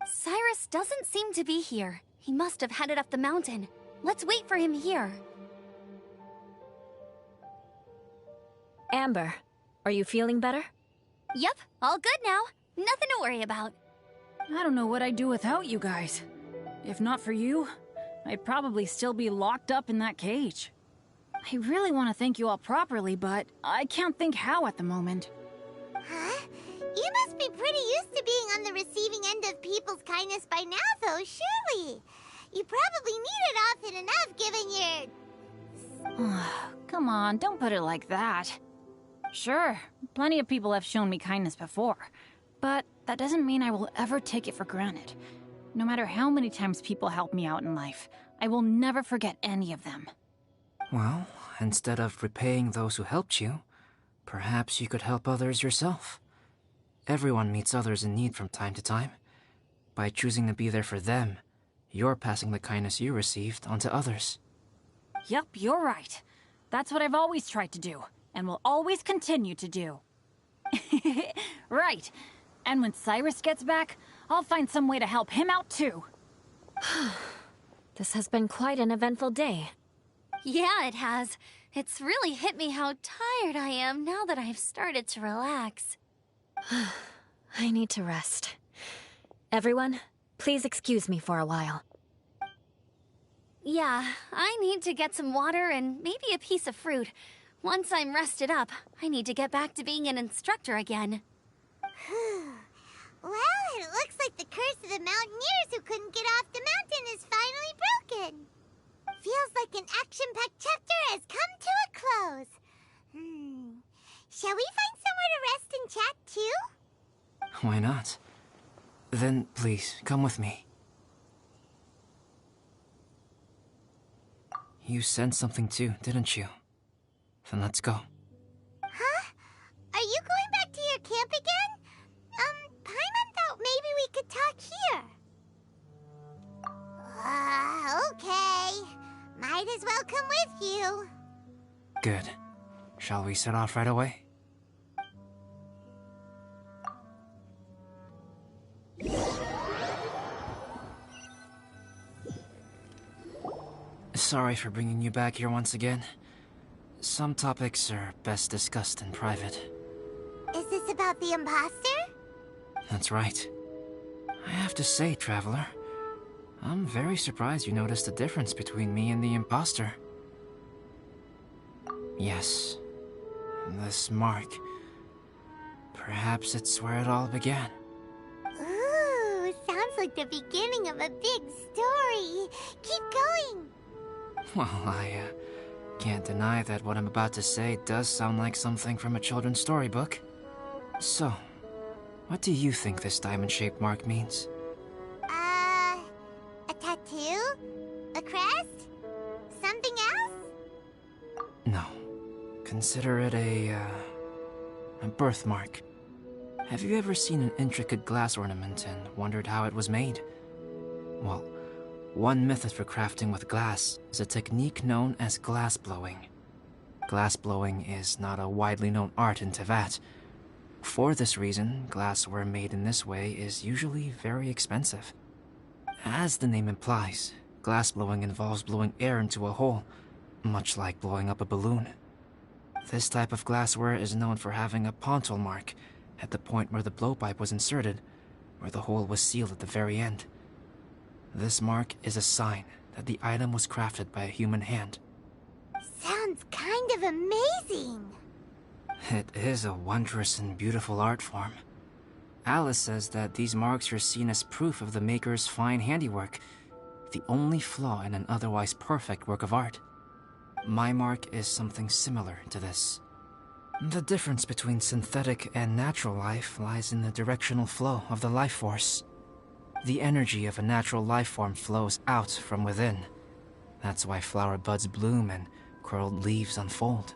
Cyrus doesn't seem to be here. He must have headed up the mountain. Let's wait for him here. Amber, are you feeling better? Yep, all good now. Nothing to worry about. I don't know what I'd do without you guys. If not for you, I'd probably still be locked up in that cage. I really want to thank you all properly, but I can't think how at the moment. Huh? You must be pretty used to being on the receiving end of people's kindness by now, though, surely. You probably need it often enough, given your... Come on, don't put it like that. Sure, plenty of people have shown me kindness before, but that doesn't mean I will ever take it for granted. No matter how many times people help me out in life, I will never forget any of them. Well, instead of repaying those who helped you, perhaps you could help others yourself. Everyone meets others in need from time to time. By choosing to be there for them, you're passing the kindness you received on to others. Yep, you're right. That's what I've always tried to do, and will always continue to do. Right. And when Cyrus gets back, I'll find some way to help him out too. This has been quite an eventful day. Yeah, it has. It's really hit me how tired I am now that I've started to relax. I need to rest. Everyone, please excuse me for a while. Yeah, I need to get some water and maybe a piece of fruit. Once I'm rested up, I need to get back to being an instructor again. Well, it looks like the curse of the mountaineers who couldn't get off the mountain is finally broken. Feels like an action-packed chapter has come to a close. Shall we find somewhere to rest and chat too? Why not? Then, please, come with me. You sensed something too, didn't you? Then let's go. Huh? Are you going back to your camp again? Paimon thought maybe we could talk here. Okay. My might as well come with you. Good. Shall we set off right away? Sorry for bringing you back here once again. Some topics are best discussed in private. Is this about the imposter? That's right. I have to say, Traveler, I'm very surprised you noticed the difference between me and the imposter. Yes, this mark. Perhaps it's where it all began. Ooh, sounds like the beginning of a big story. Keep going. Well, I can't deny that what I'm about to say does sound like something from a children's storybook. So, what do you think this diamond-shaped mark means? A tattoo? A crest? Something else? No. Consider it a birthmark. Have you ever seen an intricate glass ornament and wondered how it was made? Well, one method for crafting with glass is a technique known as glass blowing. Glass blowing is not a widely known art in Teyvat. For this reason, glassware made in this way is usually very expensive. As the name implies, glass blowing involves blowing air into a hole, much like blowing up a balloon. This type of glassware is known for having a pontal mark at the point where the blowpipe was inserted, where the hole was sealed at the very end. This mark is a sign that the item was crafted by a human hand. Sounds kind of amazing. It is a wondrous and beautiful art form. Alice says that these marks are seen as proof of the maker's fine handiwork, the only flaw in an otherwise perfect work of art. My mark is something similar to this. The difference between synthetic and natural life lies in the directional flow of the life force. The energy of a natural life form flows out from within. That's why flower buds bloom and curled leaves unfold.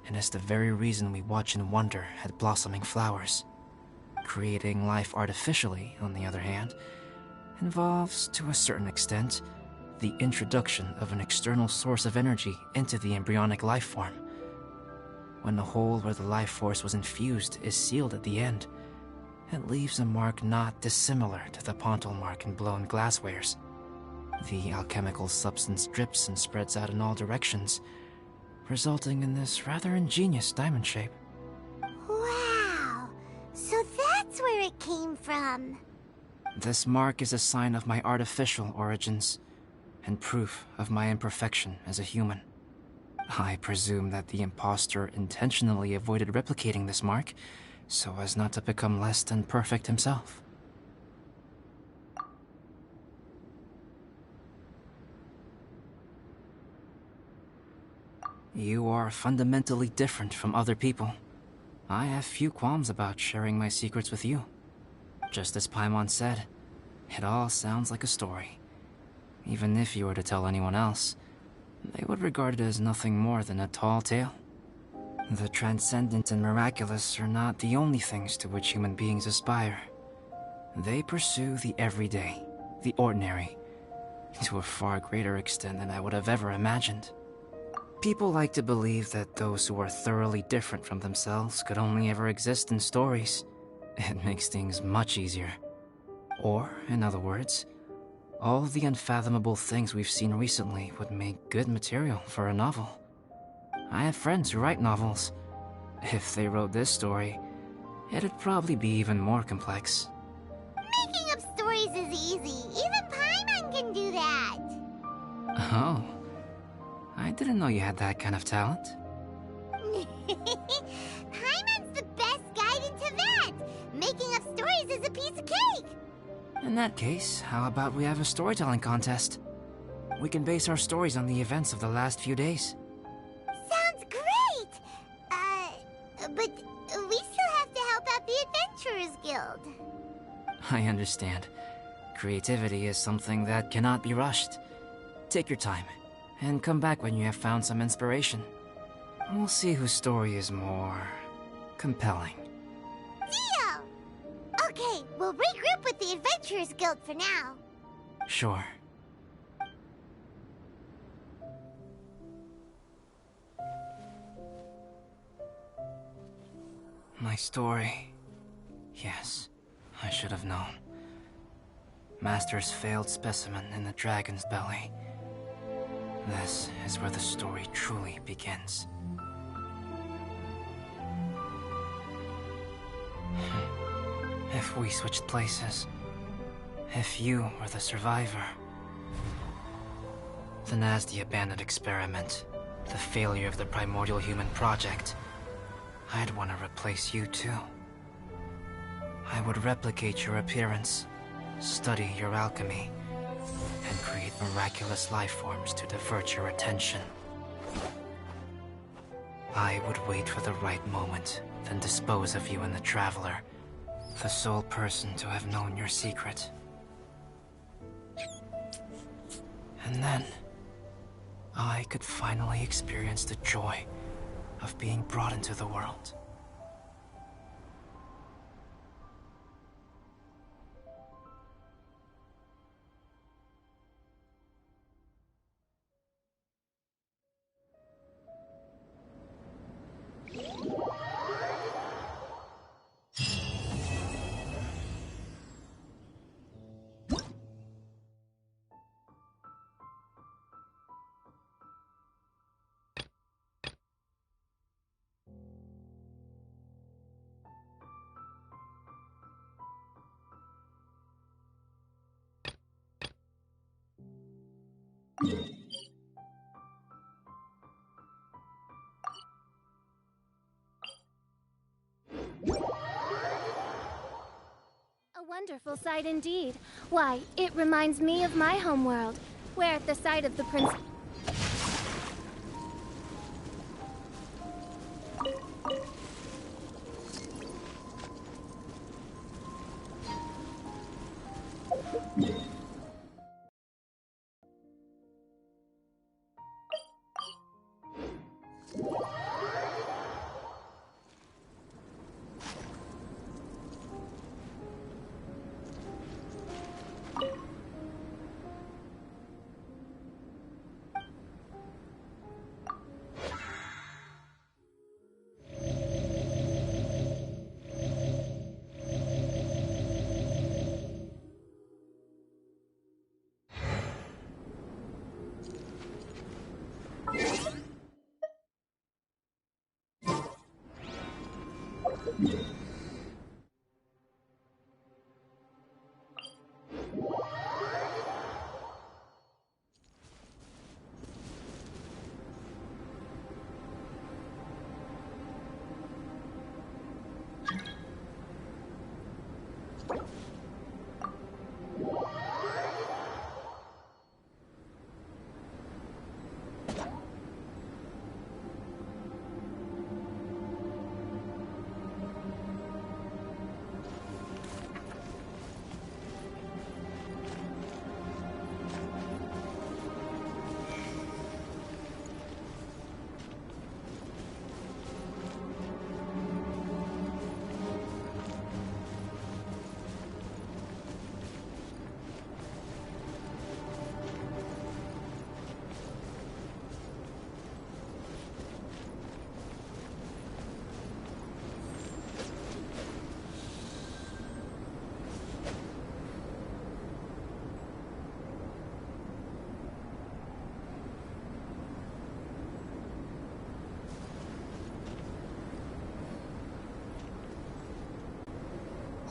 And it's the very reason we watch and wonder at blossoming flowers. Creating life artificially, on the other hand, involves, to a certain extent, the introduction of an external source of energy into the embryonic life form. When the hole where the life force was infused is sealed at the end, it leaves a mark not dissimilar to the pontal mark in blown glasswares. The alchemical substance drips and spreads out in all directions, resulting in this rather ingenious diamond shape. Wow, so that's where it came from. This mark is a sign of my artificial origins, and proof of my imperfection as a human. I presume that the imposter intentionally avoided replicating this mark, so as not to become less than perfect himself. You are fundamentally different from other people. I have few qualms about sharing my secrets with you. Just as Paimon said, it all sounds like a story. Even if you were to tell anyone else, they would regard it as nothing more than a tall tale. The transcendent and miraculous are not the only things to which human beings aspire. They pursue the everyday, the ordinary, to a far greater extent than I would have ever imagined. People like to believe that those who are thoroughly different from themselves could only ever exist in stories. It makes things much easier. Or, in other words, all the unfathomable things we've seen recently would make good material for a novel. I have friends who write novels. If they wrote this story, it'd probably be even more complex. Making up stories is easy. Even Paimon can do that. Oh. I didn't know you had that kind of talent. Paimon's the best guide in Teyvat. Making up stories is a piece of cake. In that case, how about we have a storytelling contest? We can base our stories on the events of the last few days. Sounds great! But we still have to help out the Adventurers Guild. I understand. Creativity is something that cannot be rushed. Take your time, and come back when you have found some inspiration. We'll see whose story is more compelling. Deal! Okay, we'll regroup with the Adventurers Guild for now. Sure. My story. Yes, I should have known. Master's failed specimen in the dragon's belly. This is where the story truly begins. If we switched places, if you were the survivor, then as the abandoned experiment, the failure of the primordial human project, I'd want to replace you too. I would replicate your appearance, study your alchemy, and create miraculous life forms to divert your attention. I would wait for the right moment, then dispose of you and the Traveler, the sole person to have known your secret. And then, I could finally experience the joy of being brought into the world. A wonderful sight indeed. Why, it reminds me of my homeworld, where at the sight of the prince...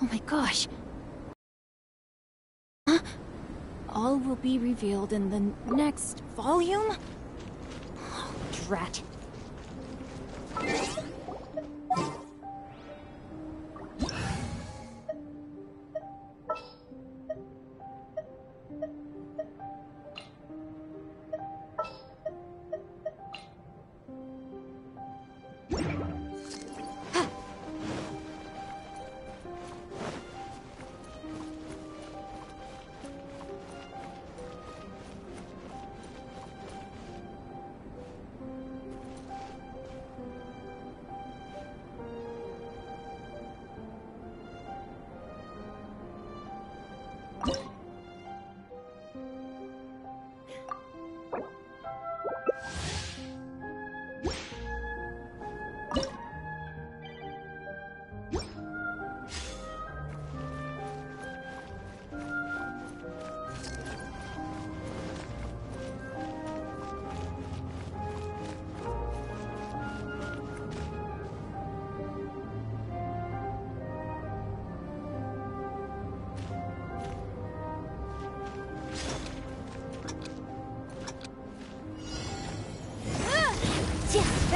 Oh my gosh. Huh? All will be revealed in the next volume? Oh, drat.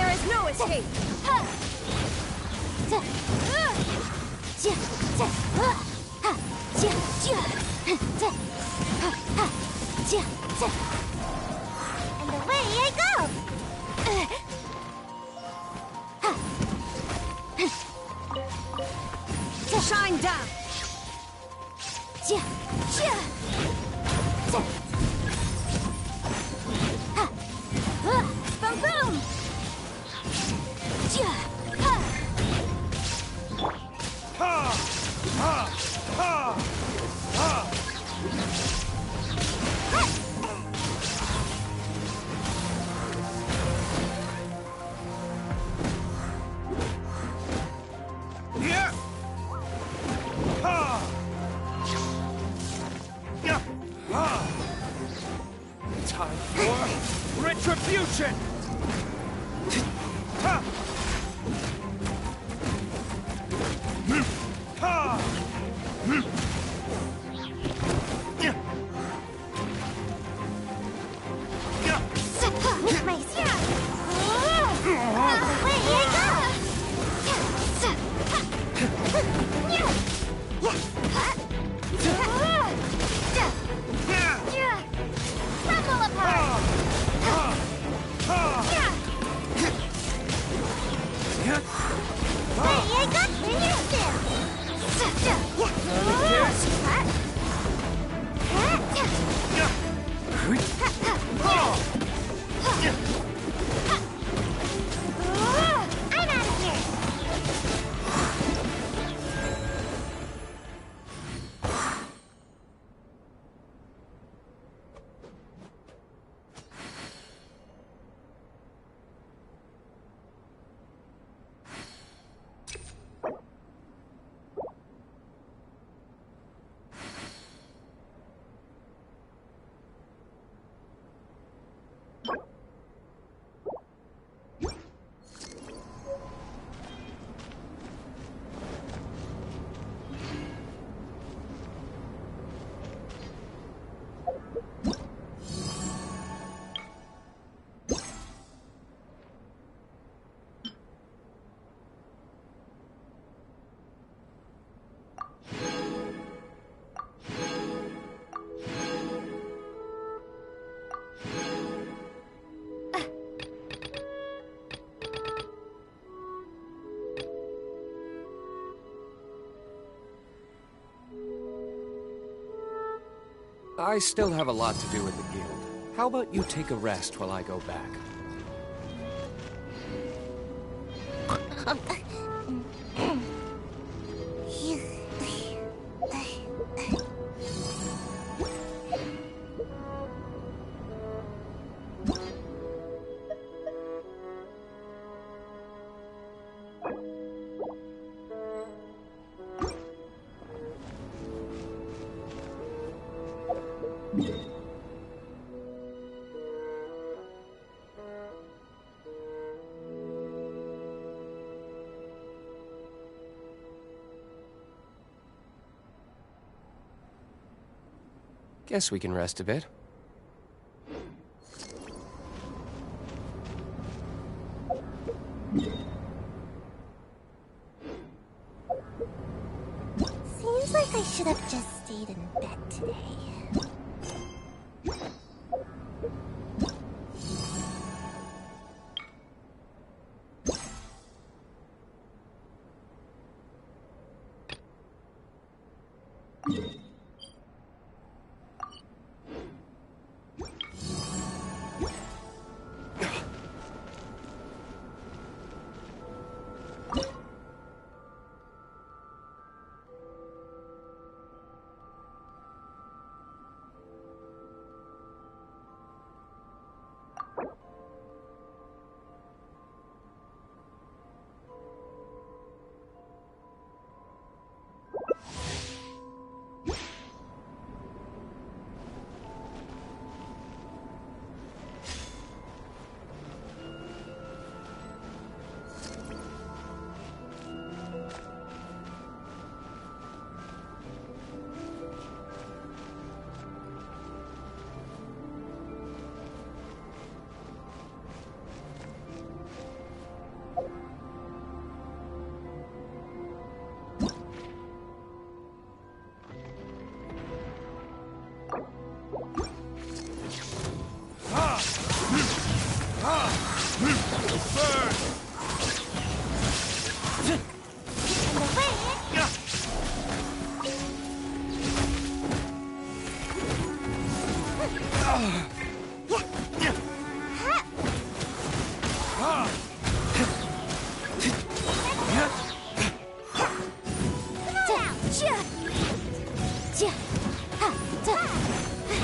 There is no escape! And away I go! Shine down! Boom boom! Time for retribution! With my stride! Away I Crumble apart! Away I go! In your I'm out of here! I still have a lot to do with the guild. How about you take a rest while I go back? Guess we can rest a bit. Seems like I should have just stayed in bed today.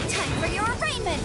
Time for your arraignment!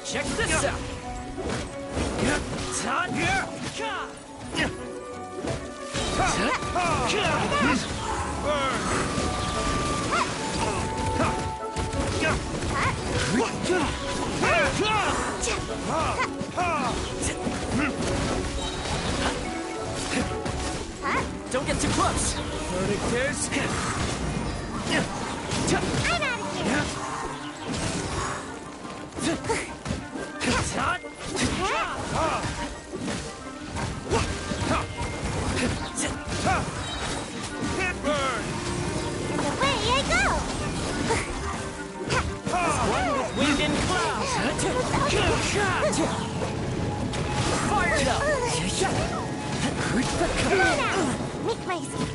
Check this out! Don't get too close! Verdict is... I'm out of here! And away I go! One with wind and clouds! Fire it up! Come on out! Make my escape.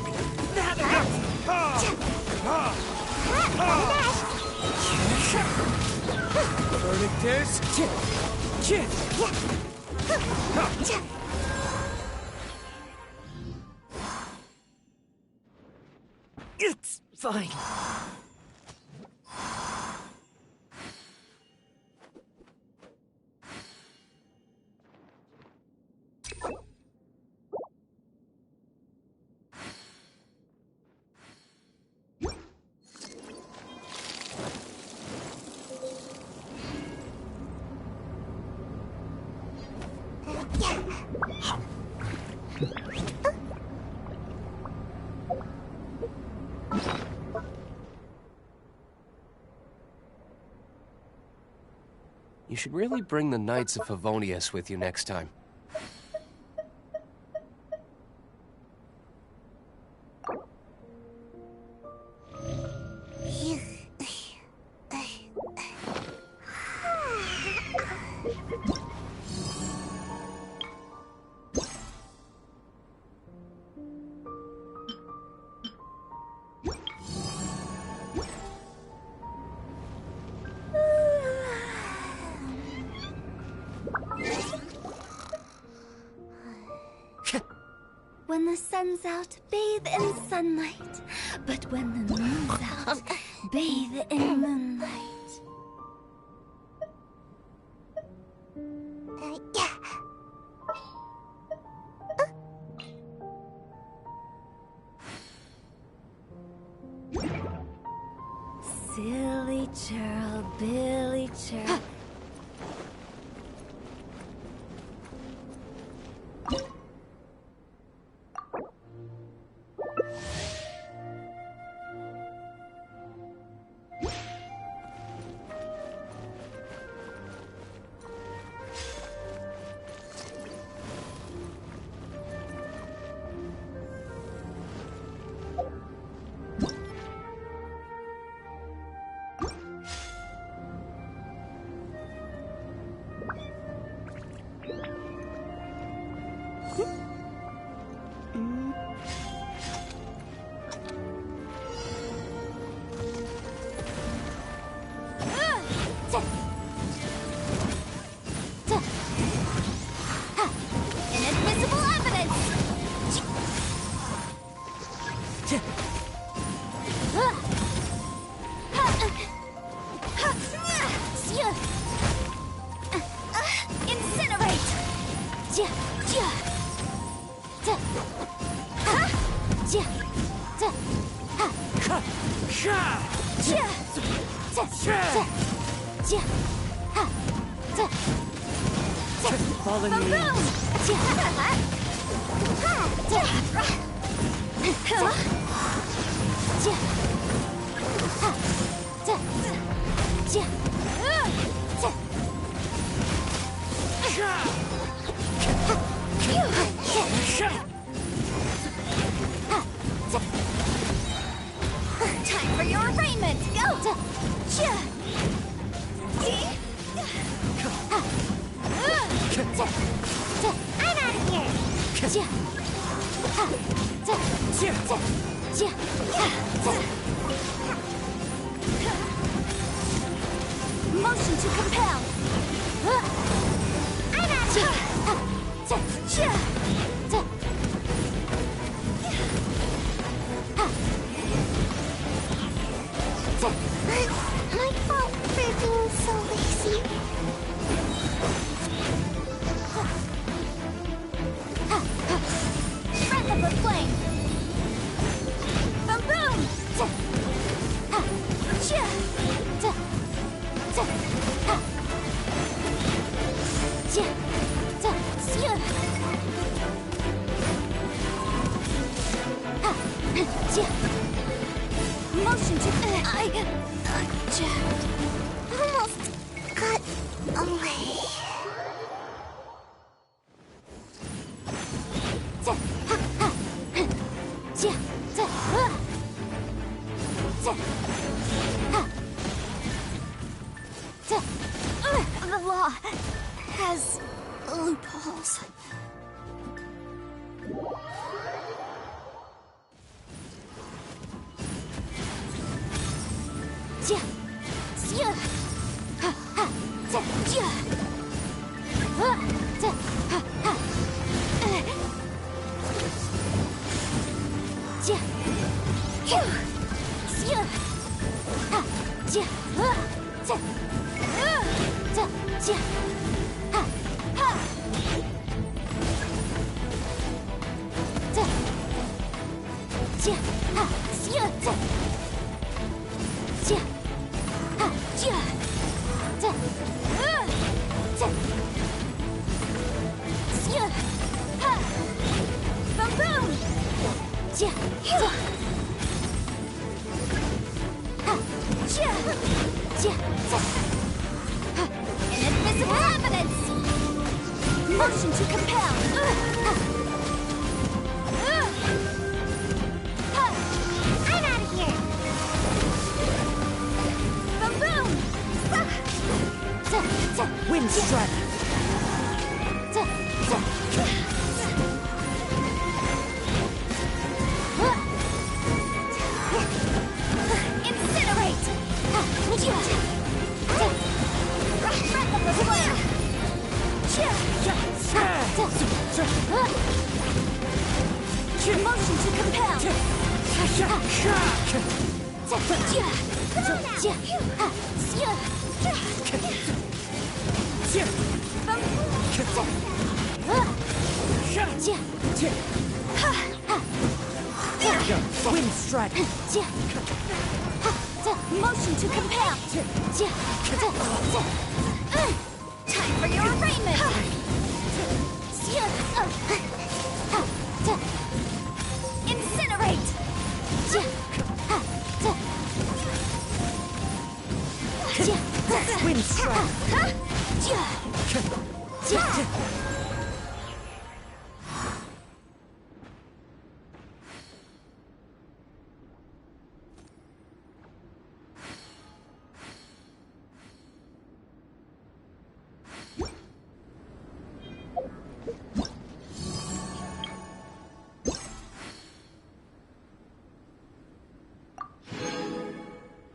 Verdict is... It's fine. You should really bring the Knights of Favonius with you next time. When the sun's out, bathe in sunlight. But when the moon's out, bathe in moonlight. Silly churl, Billy churl. Follow me. Time for your arraignment! Go! I'm out of here! Motion to compel! I'm out of here! My fault for being so lazy. Breath of the flame! Boom boom! Motion to... I almost got away. The law has loopholes. Inadmissible evidence! Motion to compel! I'm out of here! Boom boom! Wind strike. Incinerate! Breath of the flame! Motion to compel! Wind strike. Motion to compel! Time for your arraignment! Incinerate! Wind strike.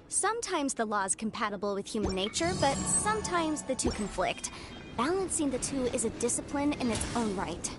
Sometimes the law is compatible with human nature, but sometimes the two conflict. Balancing the two is a discipline in its own right.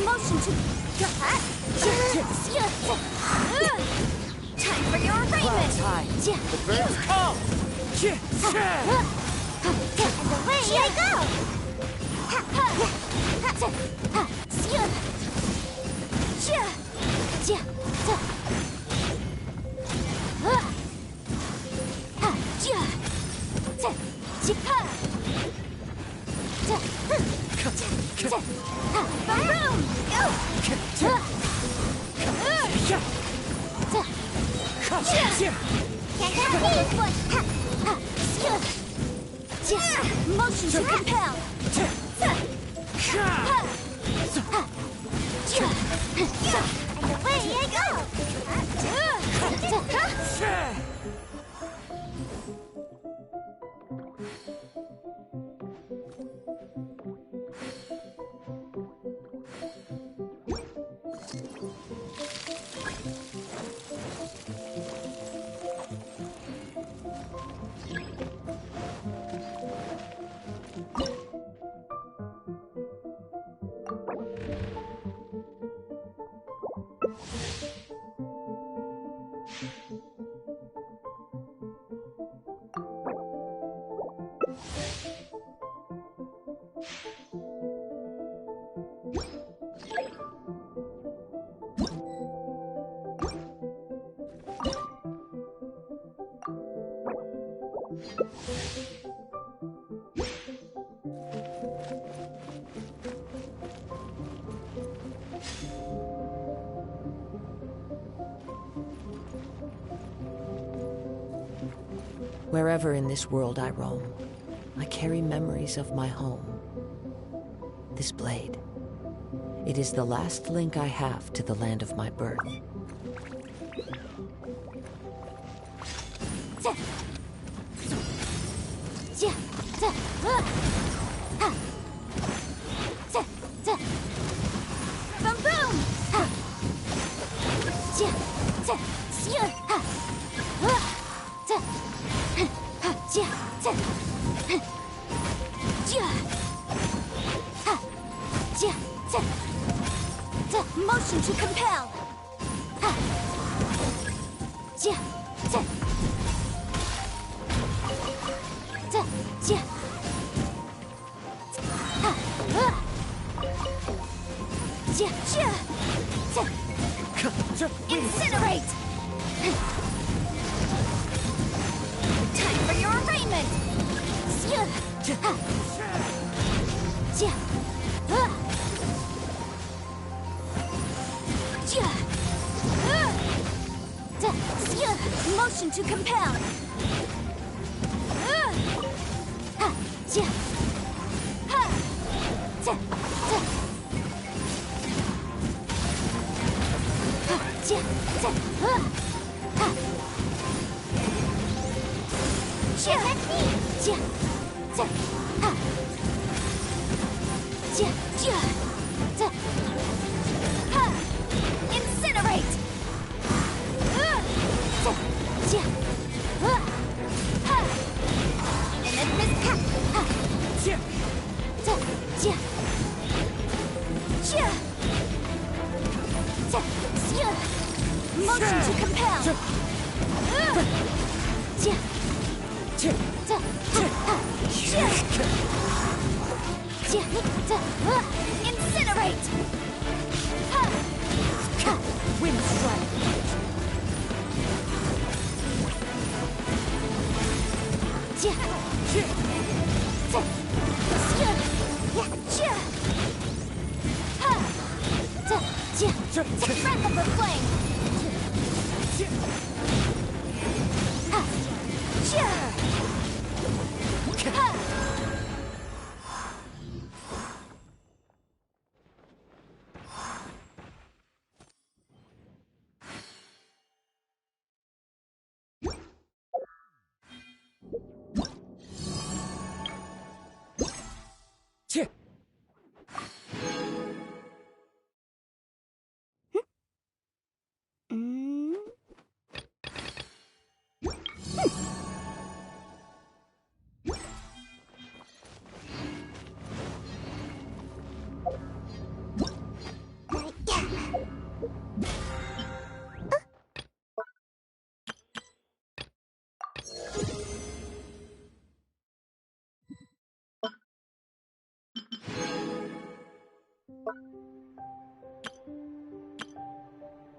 Motion to... Time for your arraignment! The birds come! And away I go! Motion to compel! And away I go! Wherever in this world I roam, I carry memories of my home. This blade, it is the last link I have to the land of my birth. Motion to compel! Incinerate! Time for your arraignment! Motion to compel! Incinerate! Motion to compel! Incinerate! Wind strike! Breath of the flame!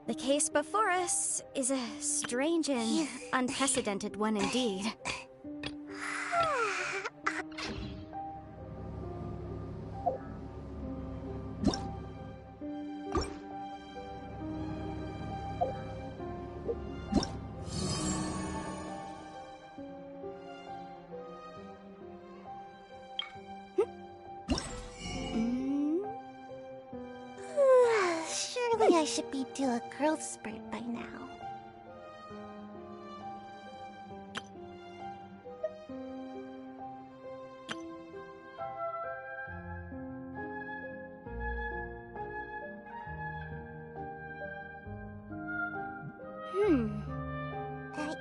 The case before us is a strange and unprecedented one indeed. Surely I should be due a growth spurt by now.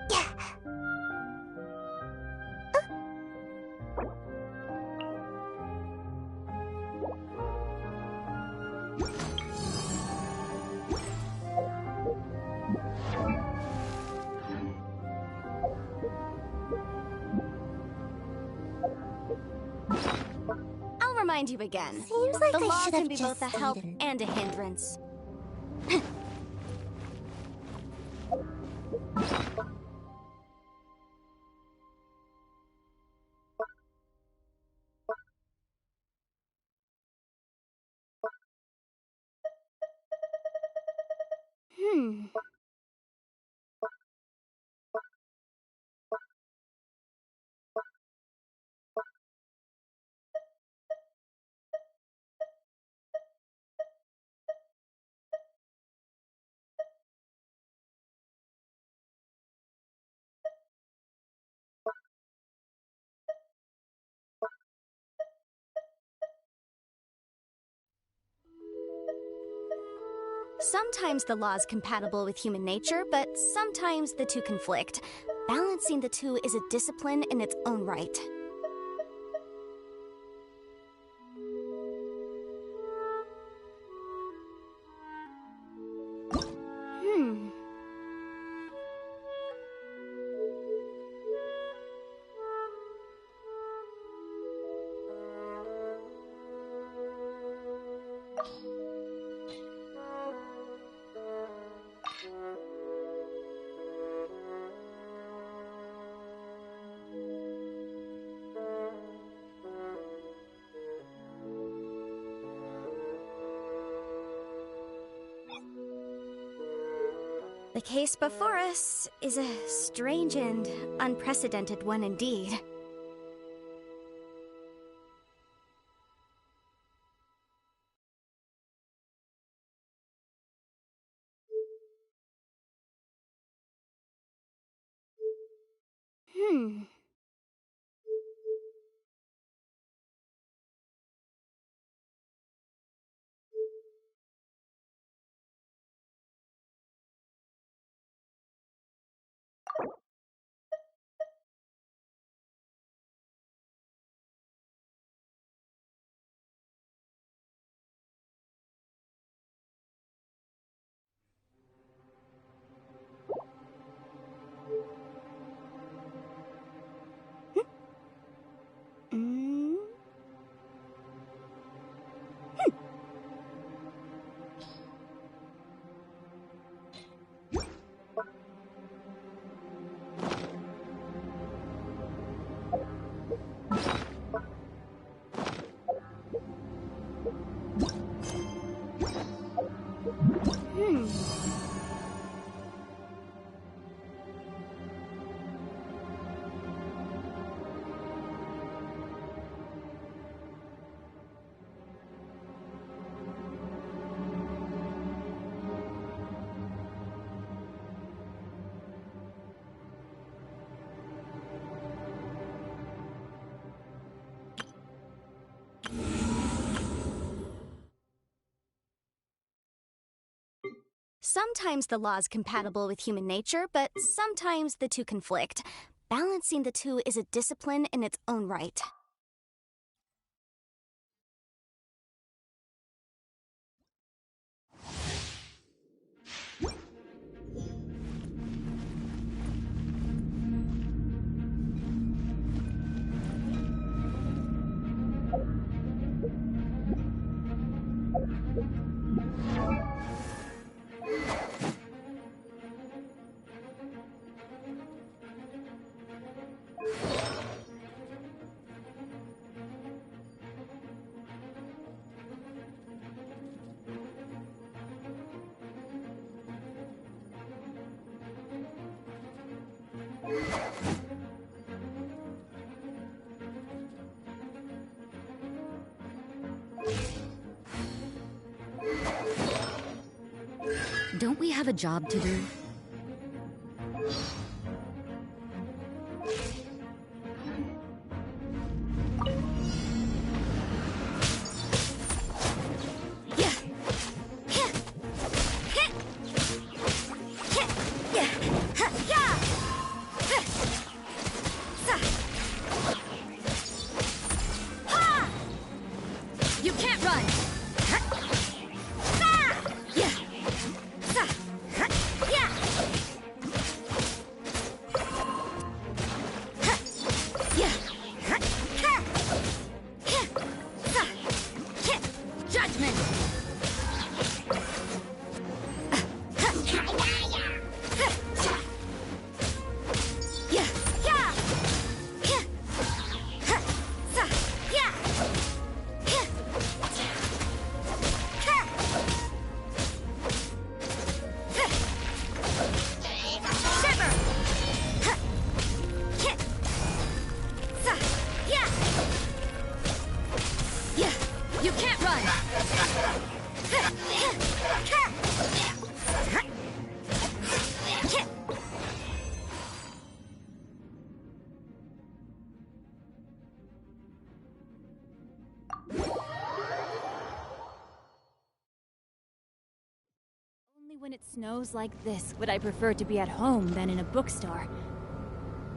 Yeah. I'll remind you again. Seems like the I law should can have be just both a help eaten. and a hindrance. Sometimes the law is compatible with human nature, but sometimes the two conflict. Balancing the two is a discipline in its own right. The case before us is a strange and unprecedented one indeed. Sometimes the law is compatible with human nature, but sometimes the two conflict. Balancing the two is a discipline in its own right. Don't we have a job to do? You can't run! You can't run! Only when it snows like this would I prefer to be at home than in a bookstore.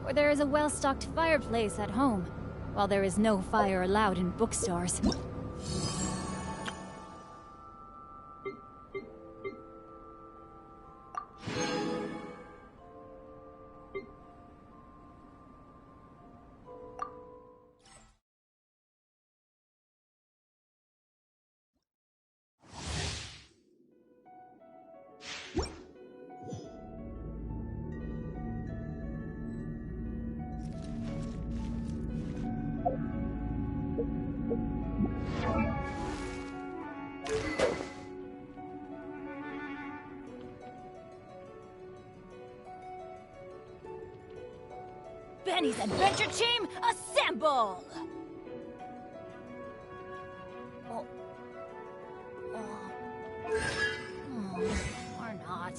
Or there is a well-stocked fireplace at home, while there is no fire allowed in bookstores. Benny's Adventure Team, assemble! Oh. Or not.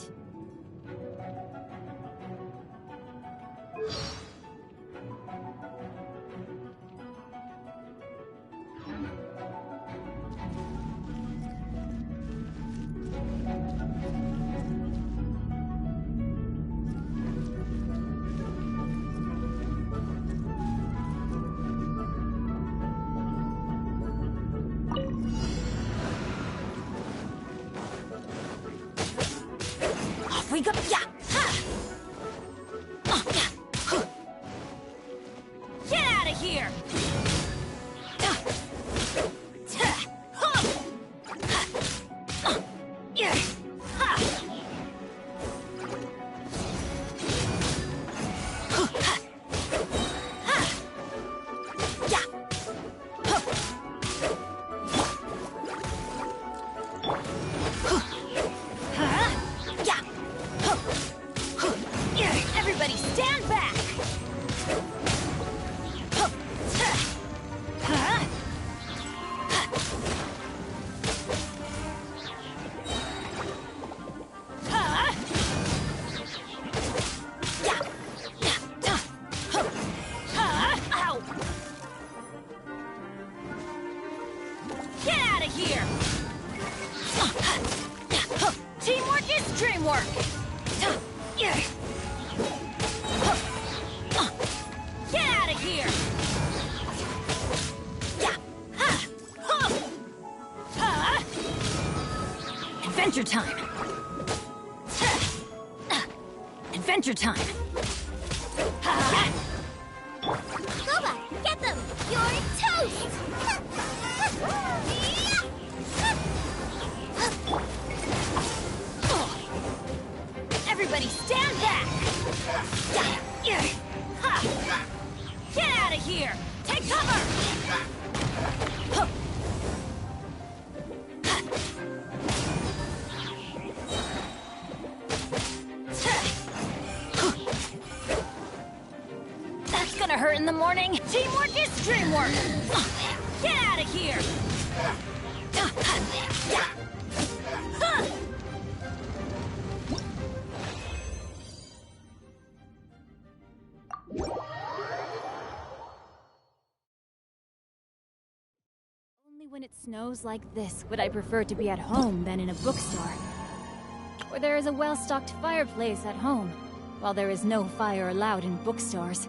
We go, yeah! Get out of here! Everybody stand back! Get out of here! Teamwork is dreamwork! Get out of here! Adventure time! Adventure time! Boba, get them! You're toast! Everybody stand back! Get out of here! Take cover! gonna hurt in the morning. Teamwork is dreamwork. Get out of here! Only when it snows like this would I prefer to be at home than in a bookstore. Where there is a well-stocked fireplace at home, while there is no fire allowed in bookstores.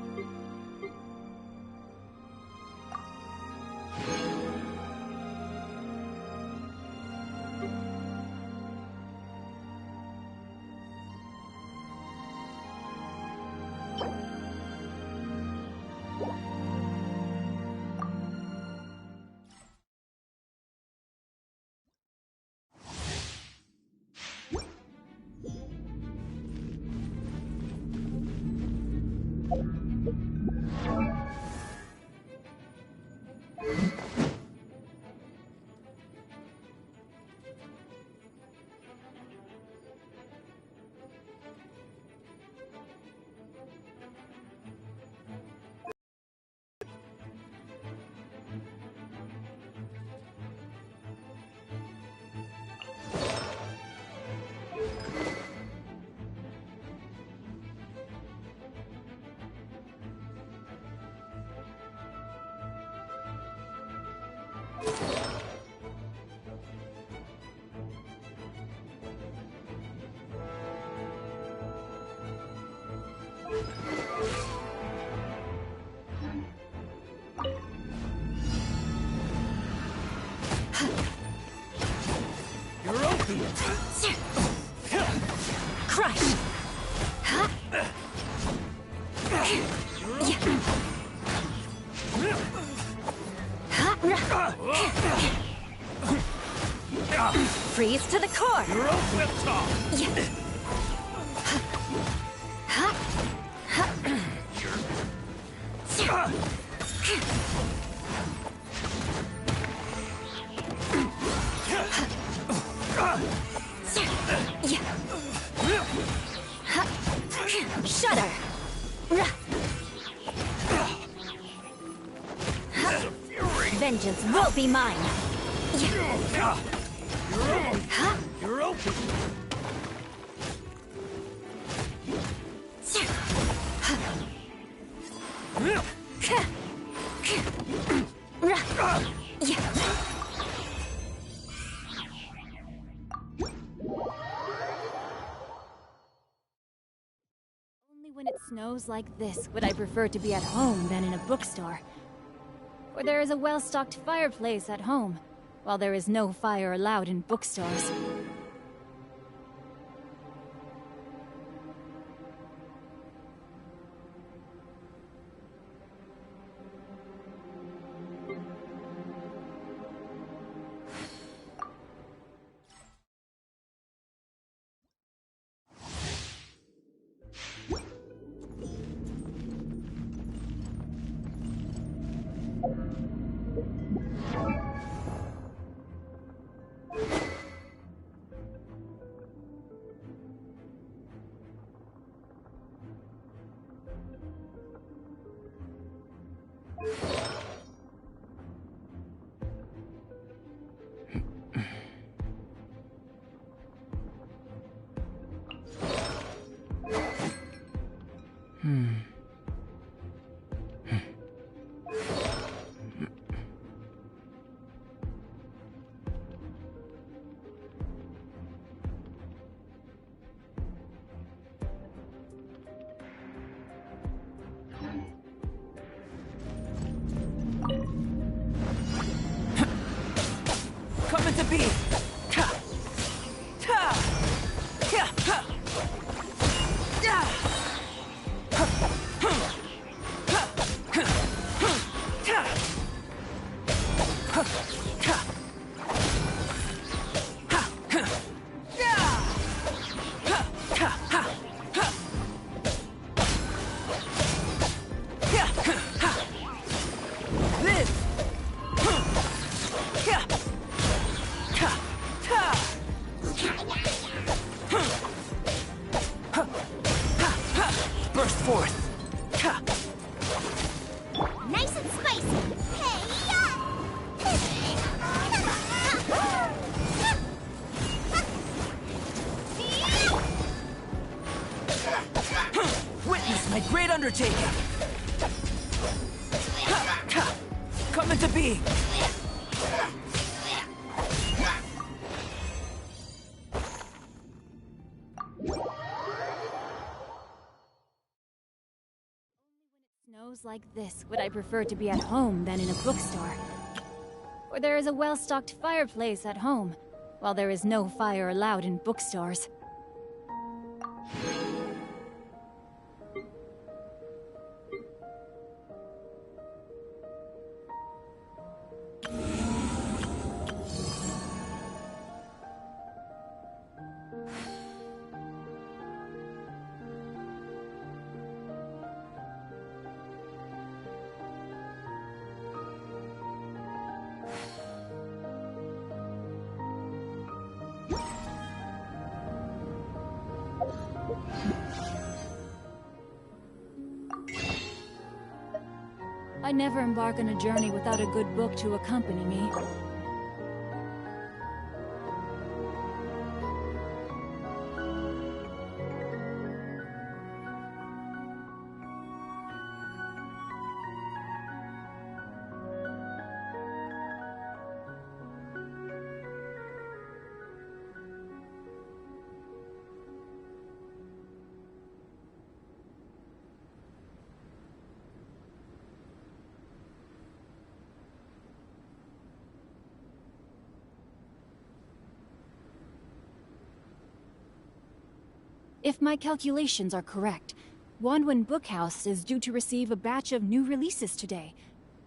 Crush! Freeze to the core! Shudder! Vengeance will be mine! You're open! Only when it snows like this would I prefer to be at home than in a bookstore. Where there is a well-stocked fireplace at home, while there is no fire allowed in bookstores. Coming to be! Burst forth! Nice and spicy. Witness my great undertaking! Come into being! Snows like this would I prefer to be at home than in a bookstore. For there is a well-stocked fireplace at home, while there is no fire allowed in bookstores. I never embark on a journey without a good book to accompany me. If my calculations are correct, Wanwen Bookhouse is due to receive a batch of new releases today.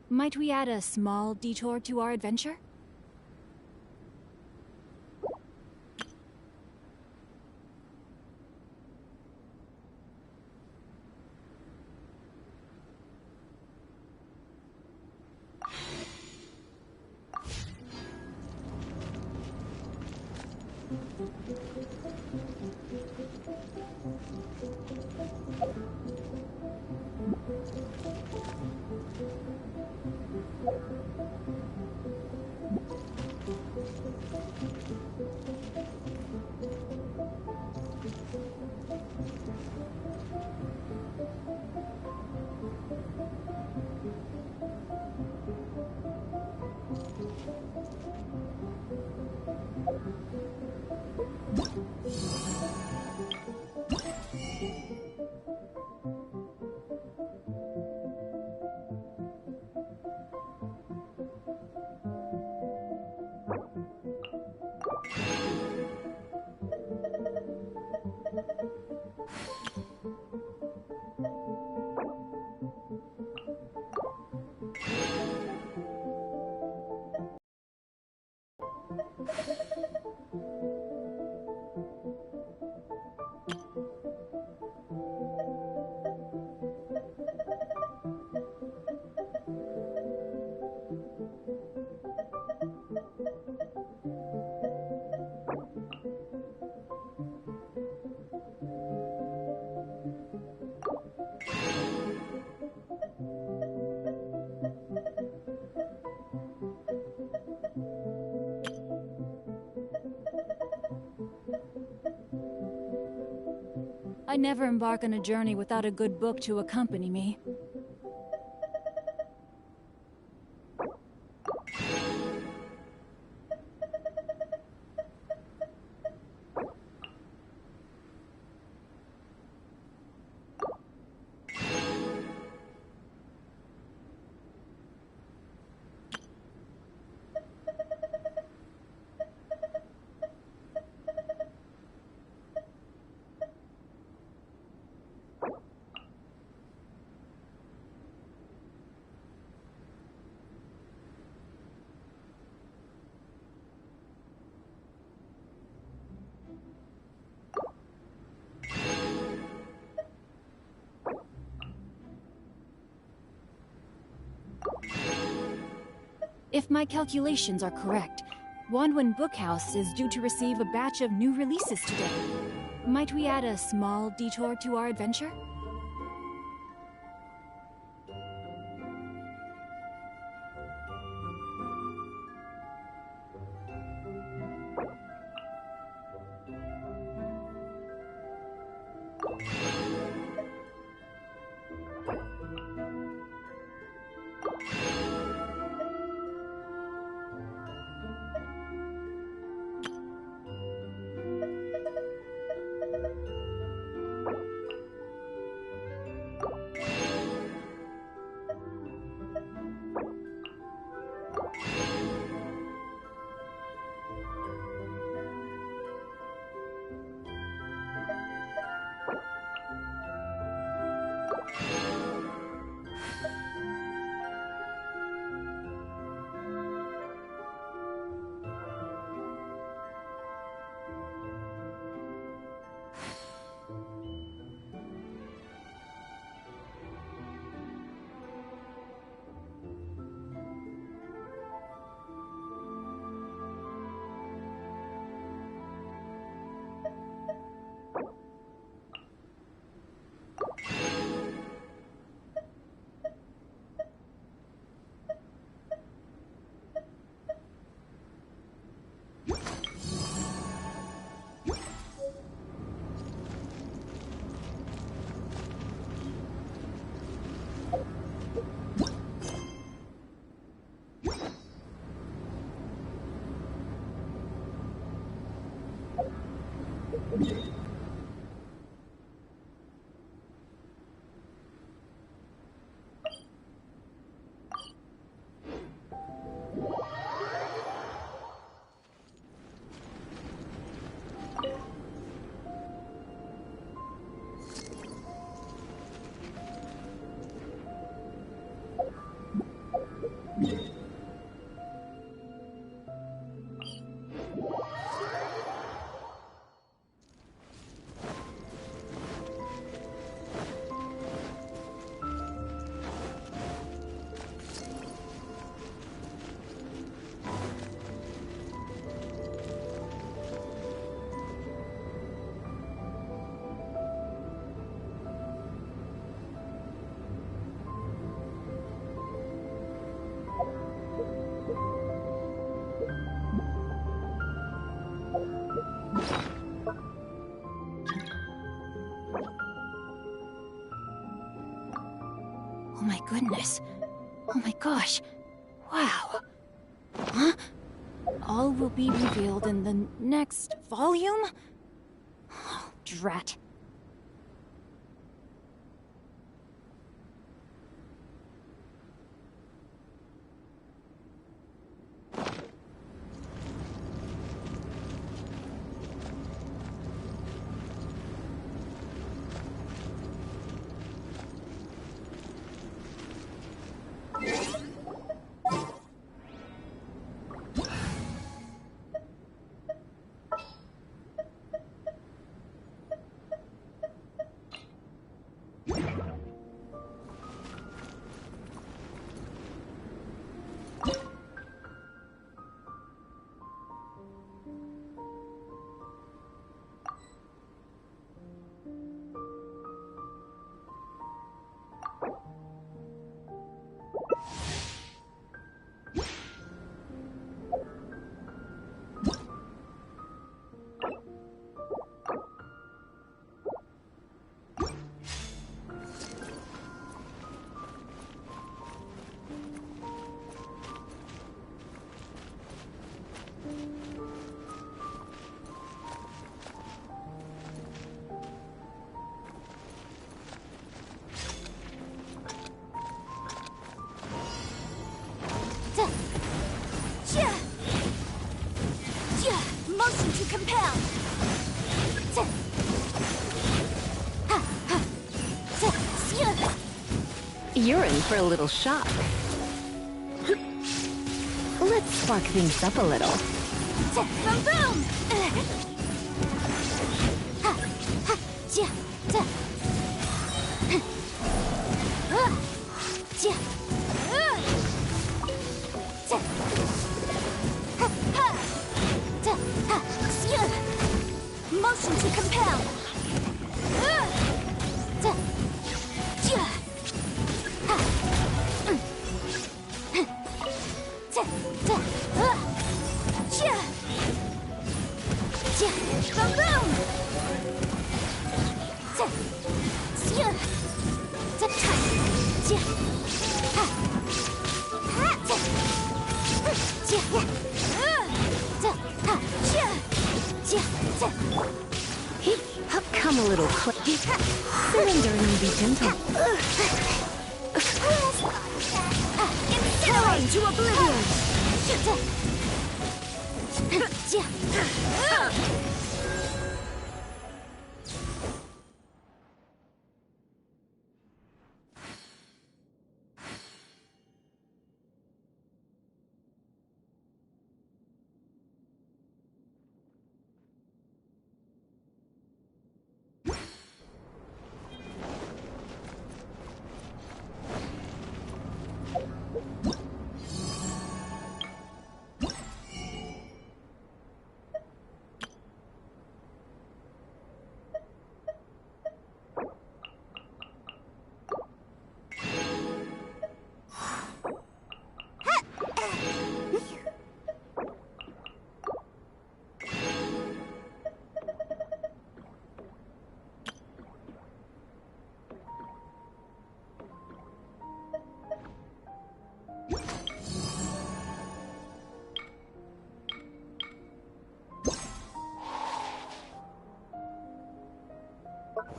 Might we add a small detour to our adventure? I never embark on a journey without a good book to accompany me. If my calculations are correct, Wanwen Bookhouse is due to receive a batch of new releases today. Might we add a small detour to our adventure? Oh my goodness. Oh my gosh. Wow. Huh? All will be revealed in the next volume? Oh, drat. Motion to compel. You're in for a little shock. Let's spark things up a little. Boom boom! Motion to compel. Boom boom! Come a little closer. Surrender and be gentle. Incinerate to oblivion!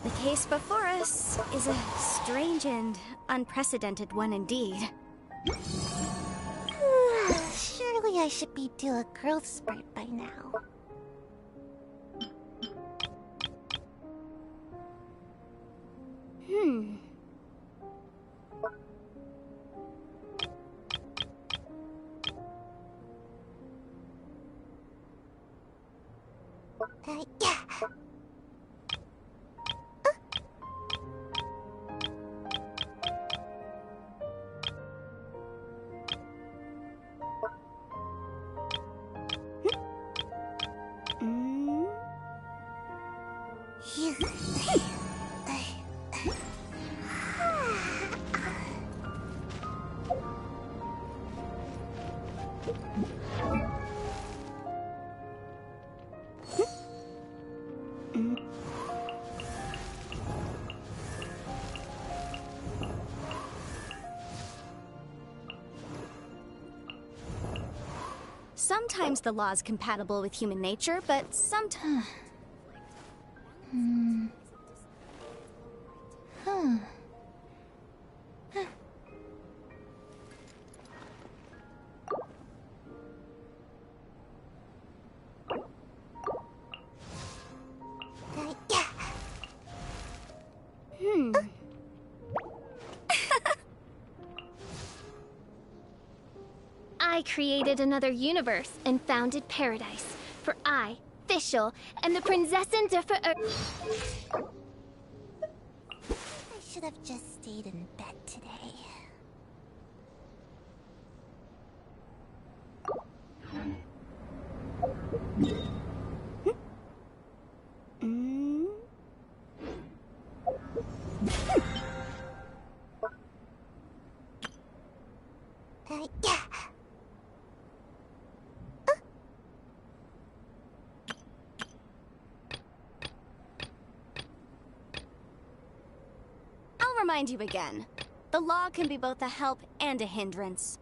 The case before us is a strange and unprecedented one indeed. Surely I should be due a growth spurt by now. Yeah. Sometimes the law's compatible with human nature, but sometimes... I created another universe and founded paradise. For I, Fischl, and the Prinzessin de I should have just stayed in bed today. I'll remind you again. The law can be both a help and a hindrance.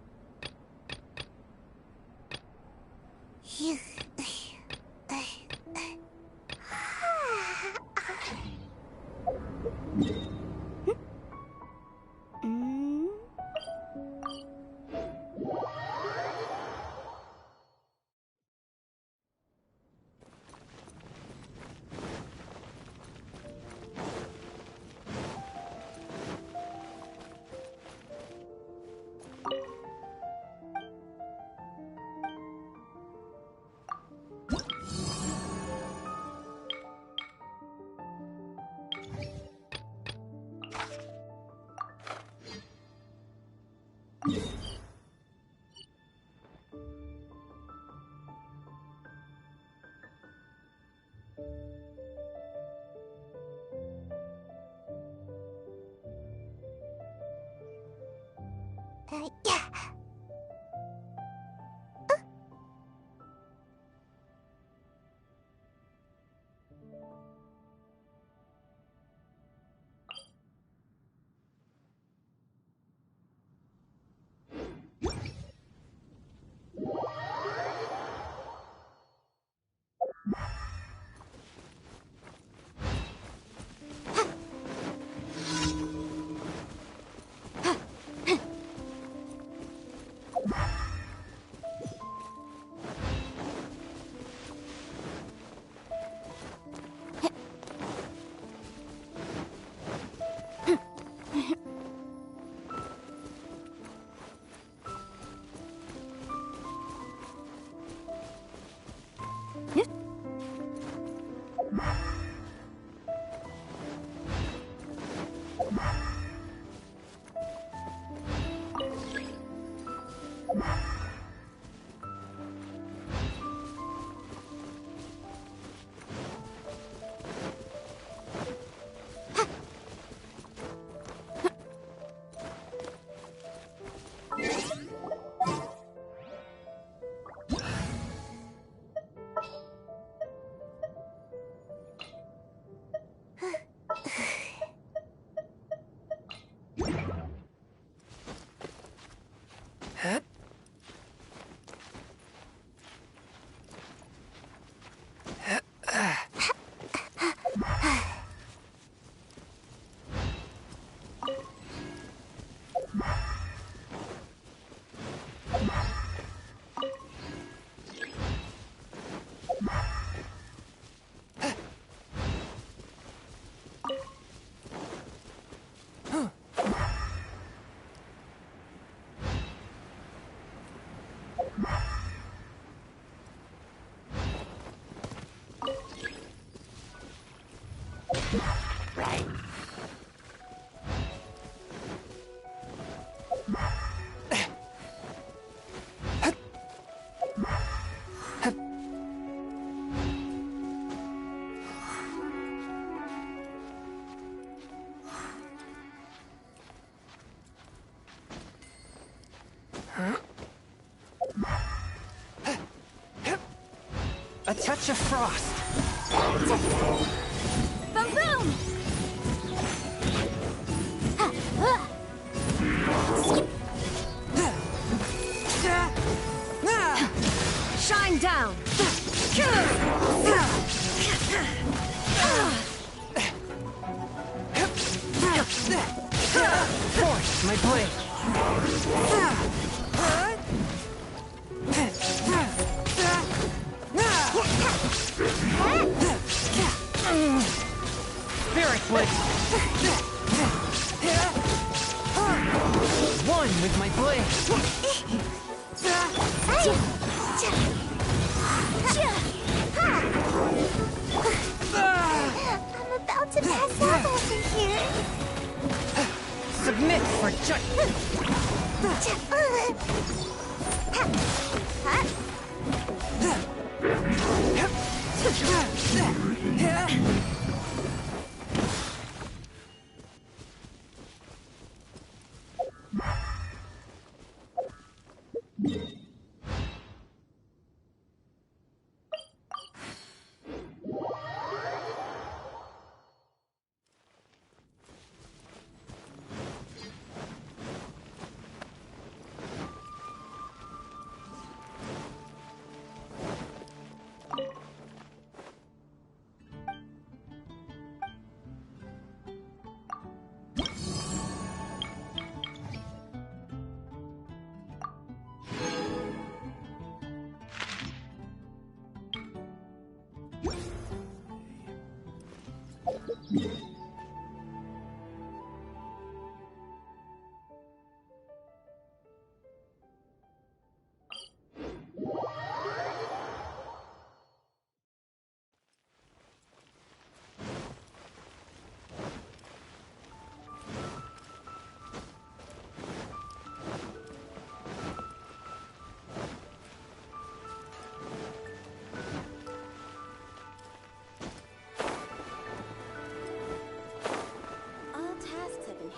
A touch of frost. Boom boom! force my blade. Spirit blade. One with my blade. I'm about to pass out over here. Submit for judgment.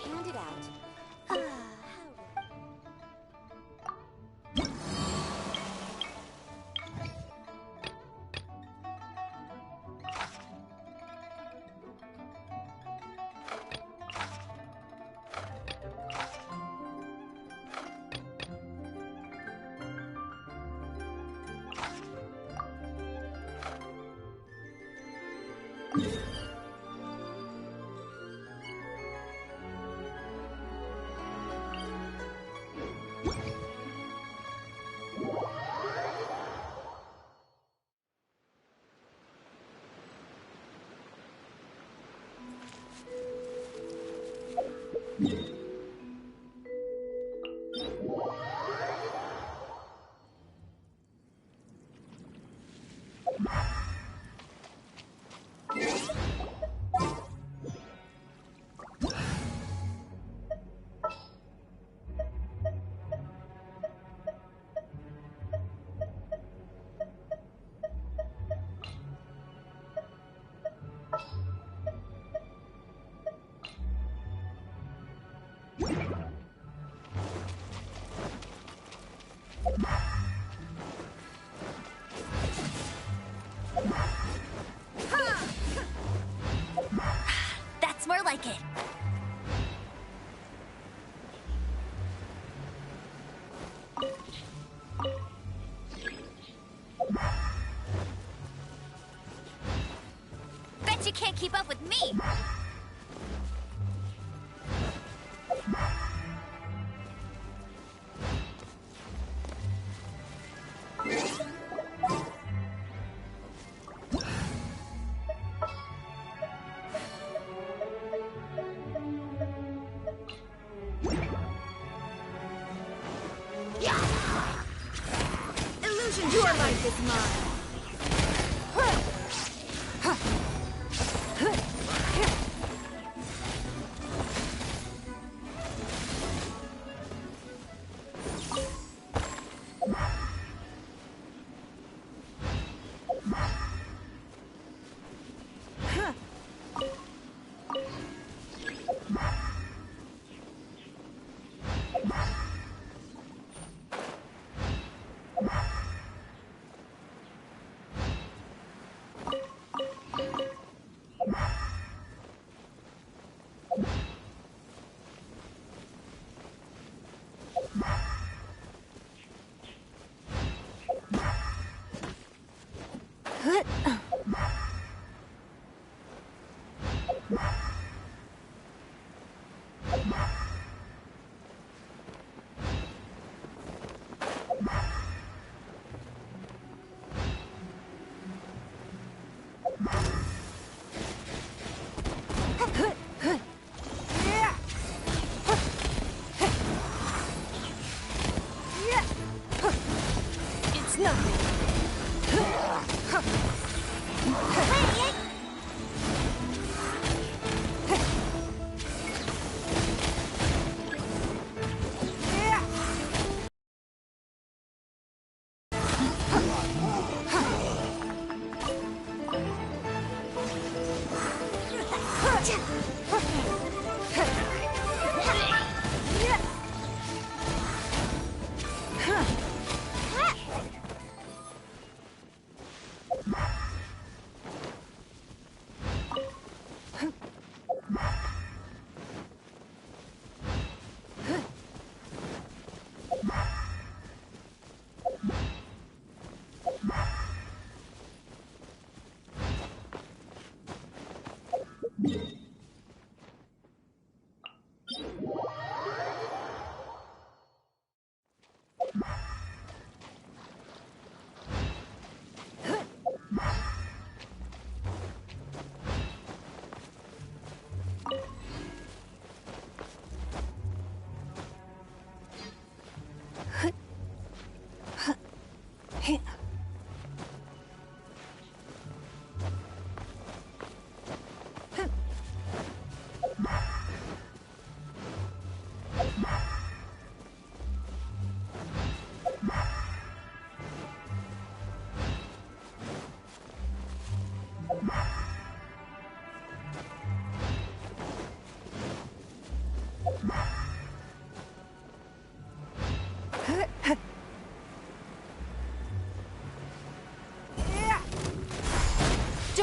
Handed out. That's more like it. Bet you can't keep up with me. Your life is mine.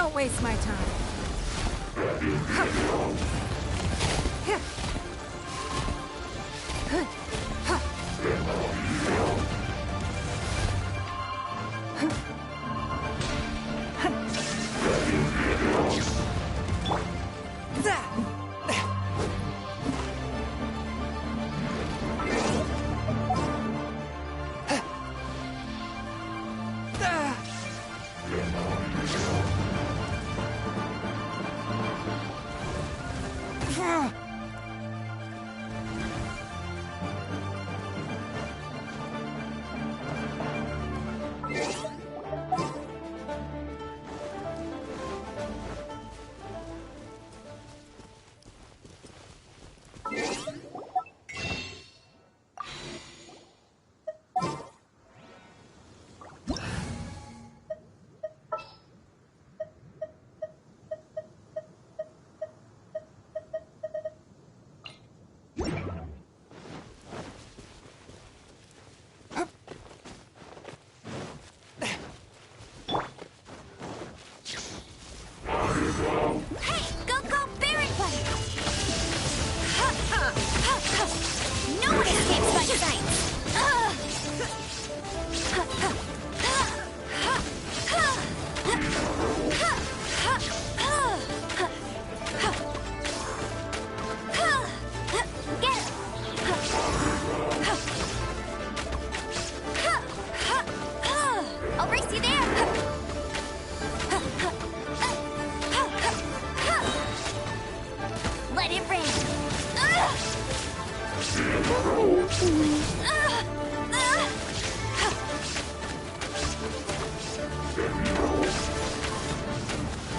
Don't waste my time.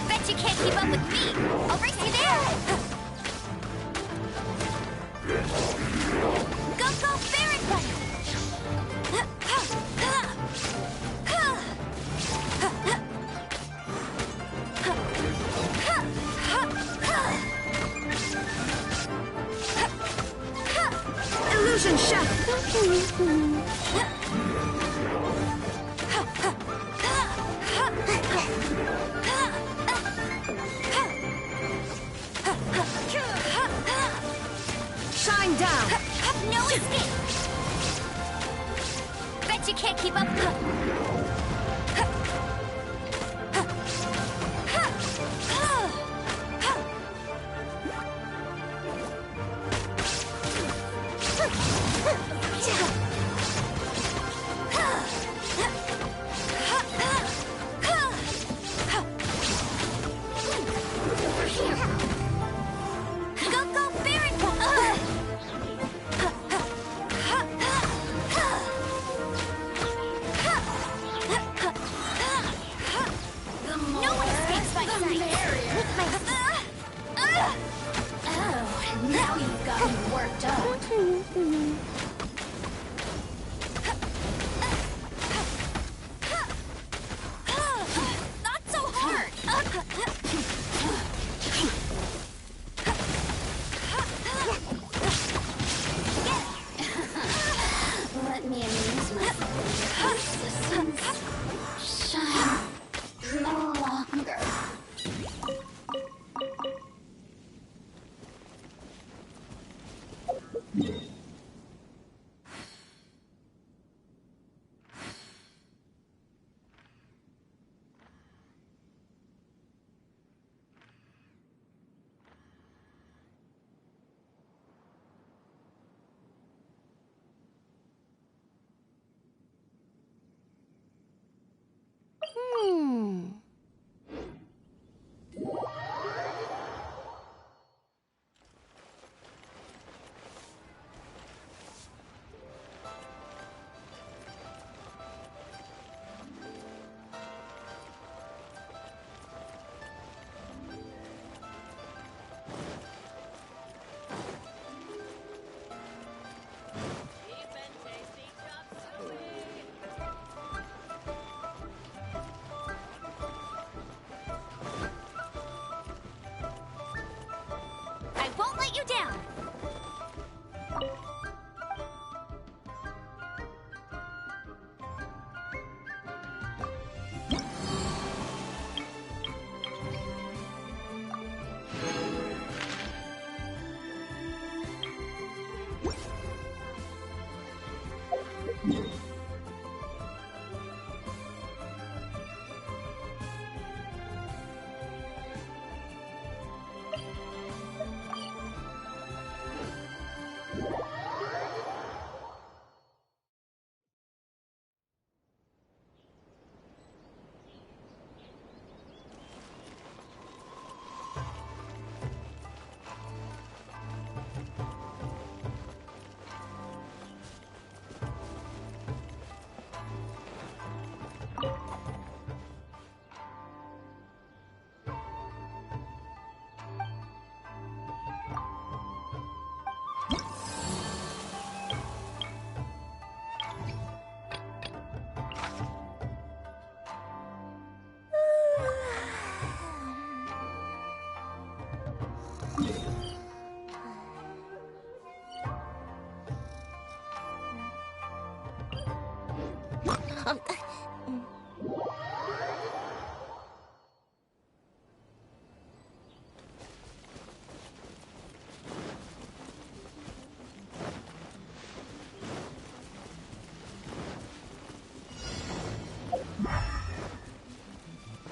Bet you can't keep up with me. I'll race you there. Go, go, Baron Bunny. Illusion shot! Shine down! No escape! Bet you can't keep up.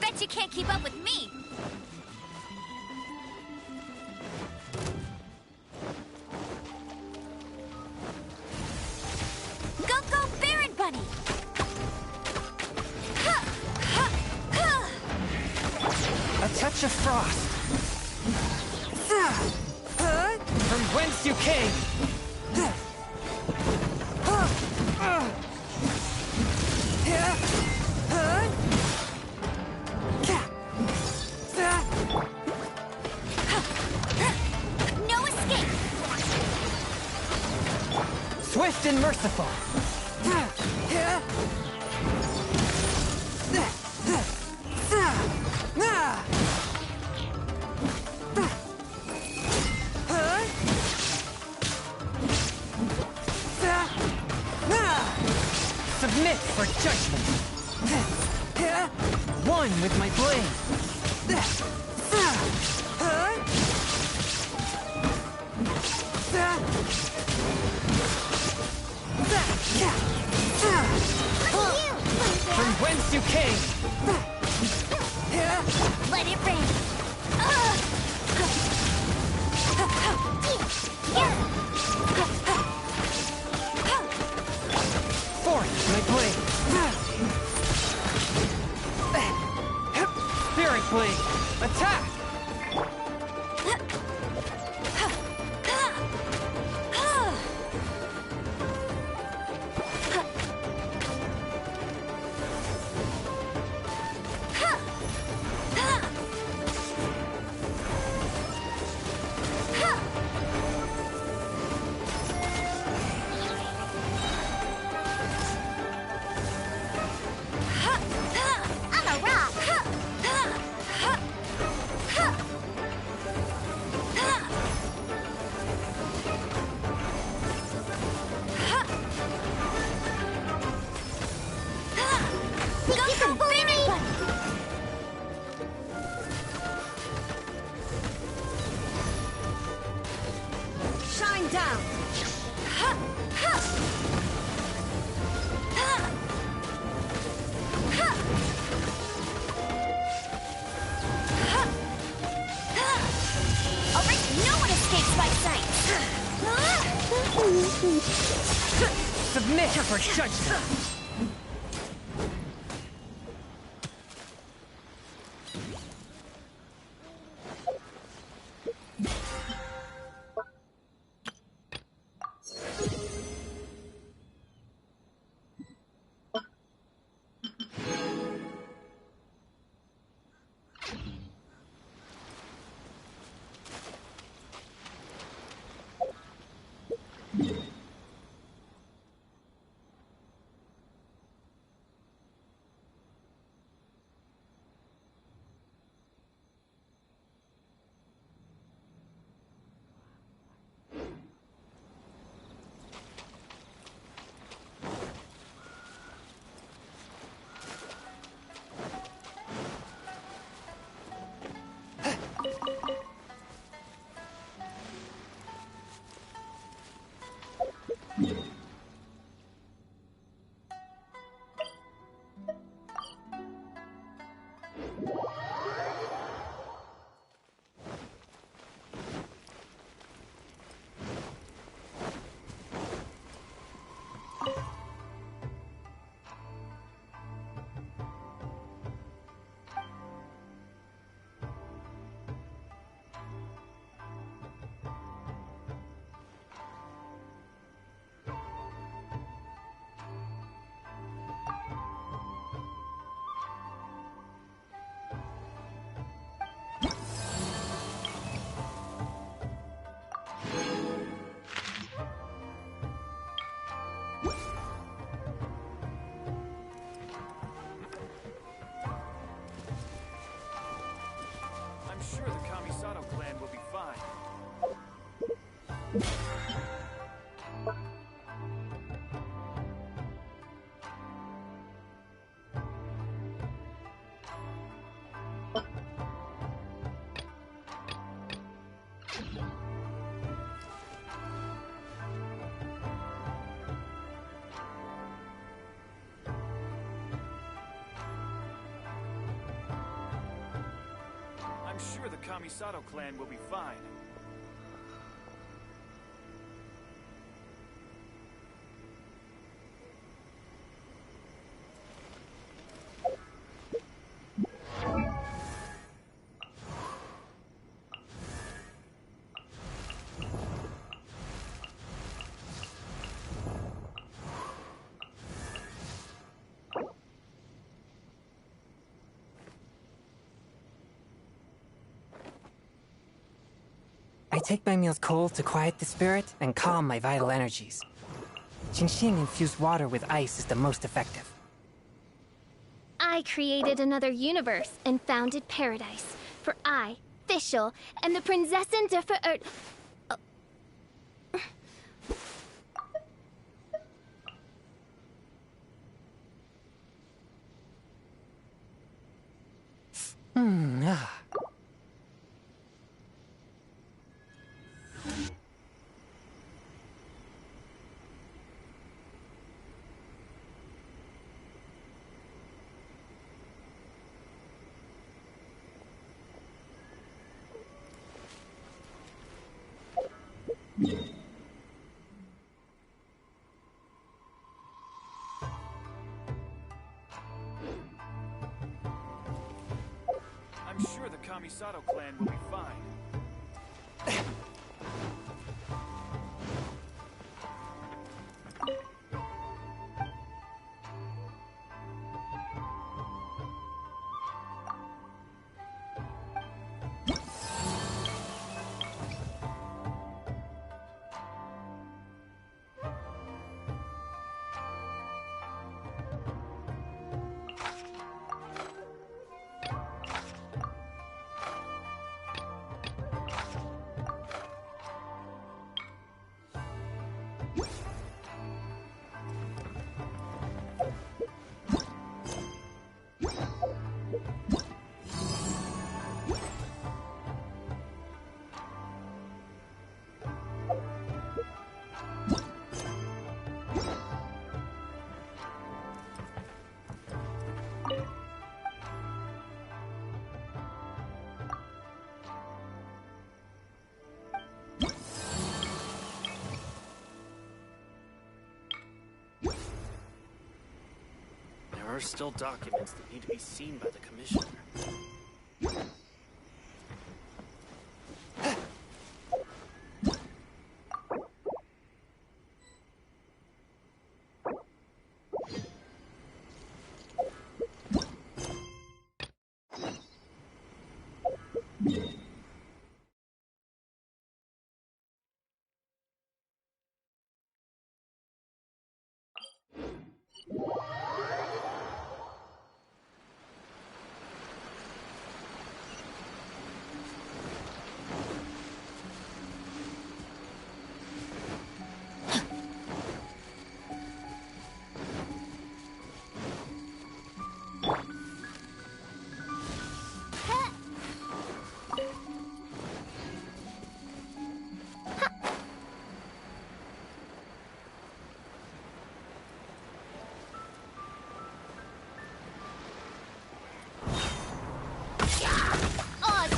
Bet you can't keep up with me! Go, go, Baron Bunny! A touch of frost. From whence you came. No escape! Swift and merciful. Submit for judgment. One with my blade. From whence you came. Let it rain! Forth my blade. Spirit blade. Attack! I'm a rock! Go, go, Baron Bunny! Shine down! Alright, no one escapes my sight! Submit for judgment. Kamisato clan will be fine. I take my meals cold to quiet the spirit and calm my vital energies. Genshin infused water with ice is the most effective. I created another universe and founded paradise. For I, Fischl, and the Prinzessin der Ver... I'm sure the Kamisato clan will be fine. There are still documents that need to be seen by the Commissioner.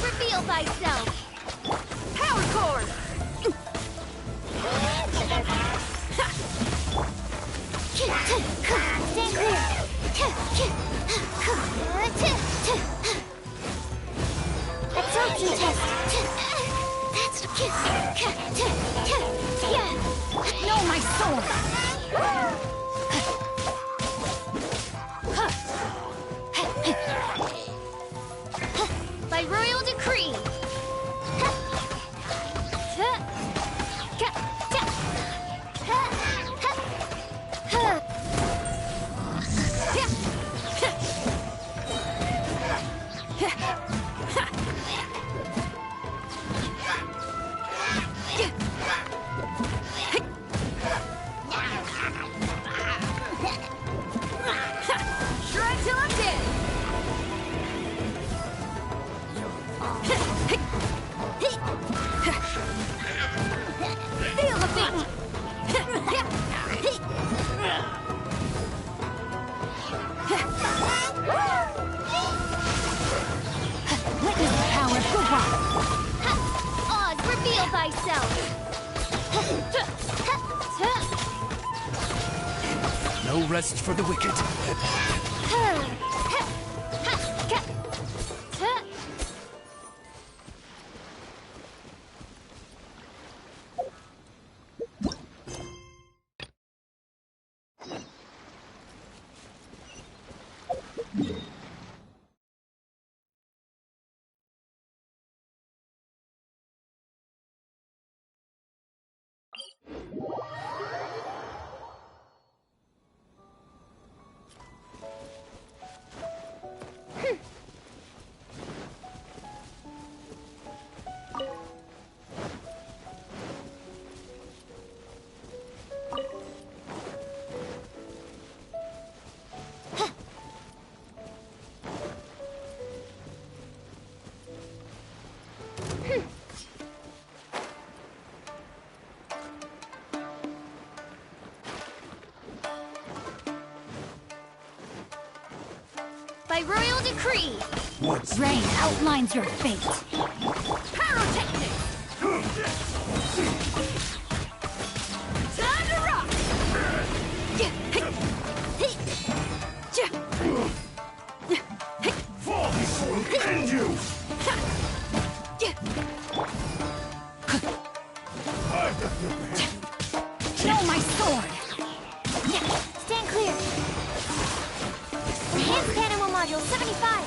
Reveal thyself! Power core! Stand clear! Absorption test! No, my sword! By royal decree! No rest for the wicked. By royal decree, Rain outlines your fate. pyrotechnics! Time to rock! Fall before we end you! No, my sword! Stand clear. Enhanced animal module 75.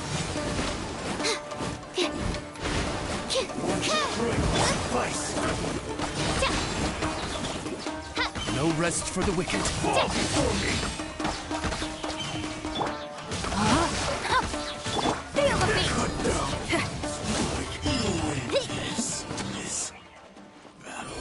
No rest for the wicked. Fall before me! Feel the beat! Cut down. This is battle.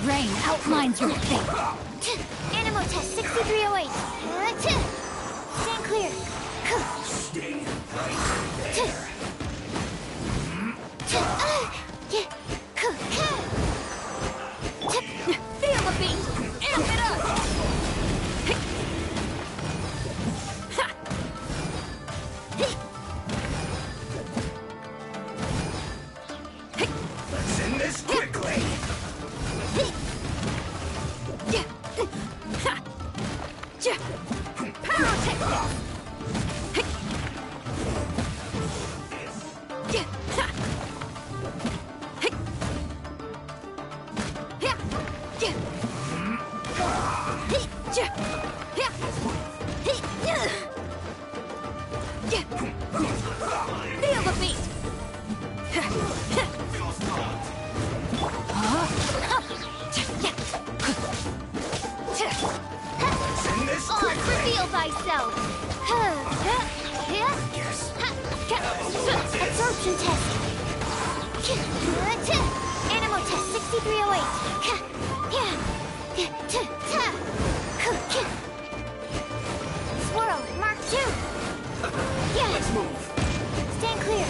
Rain outlines your fate. Animal test 6308. Stand clear. Stay right there. Feel the beat! Amp it up! Let's end this quickly. Feel the beat! Send this quickly. Reveal thyself! Absorption test. Animal test 6308. Swirl, Mark 2. Let's move. Stand clear.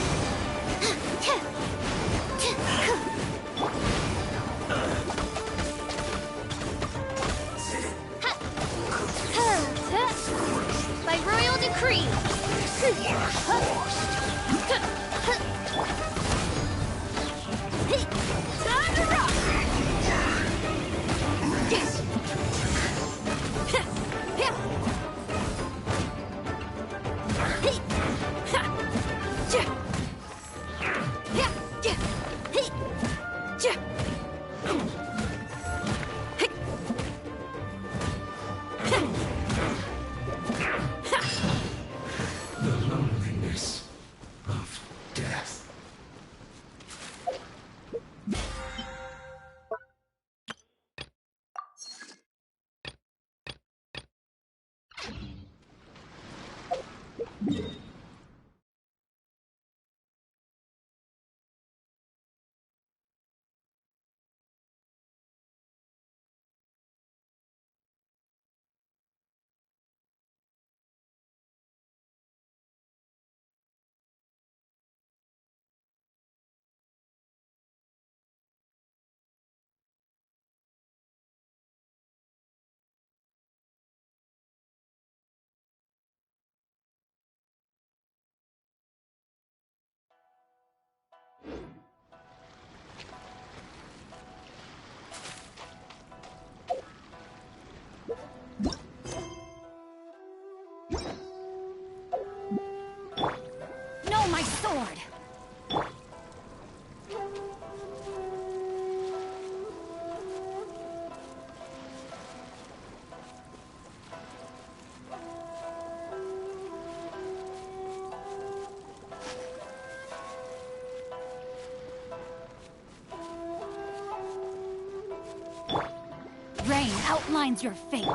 outlines your fate.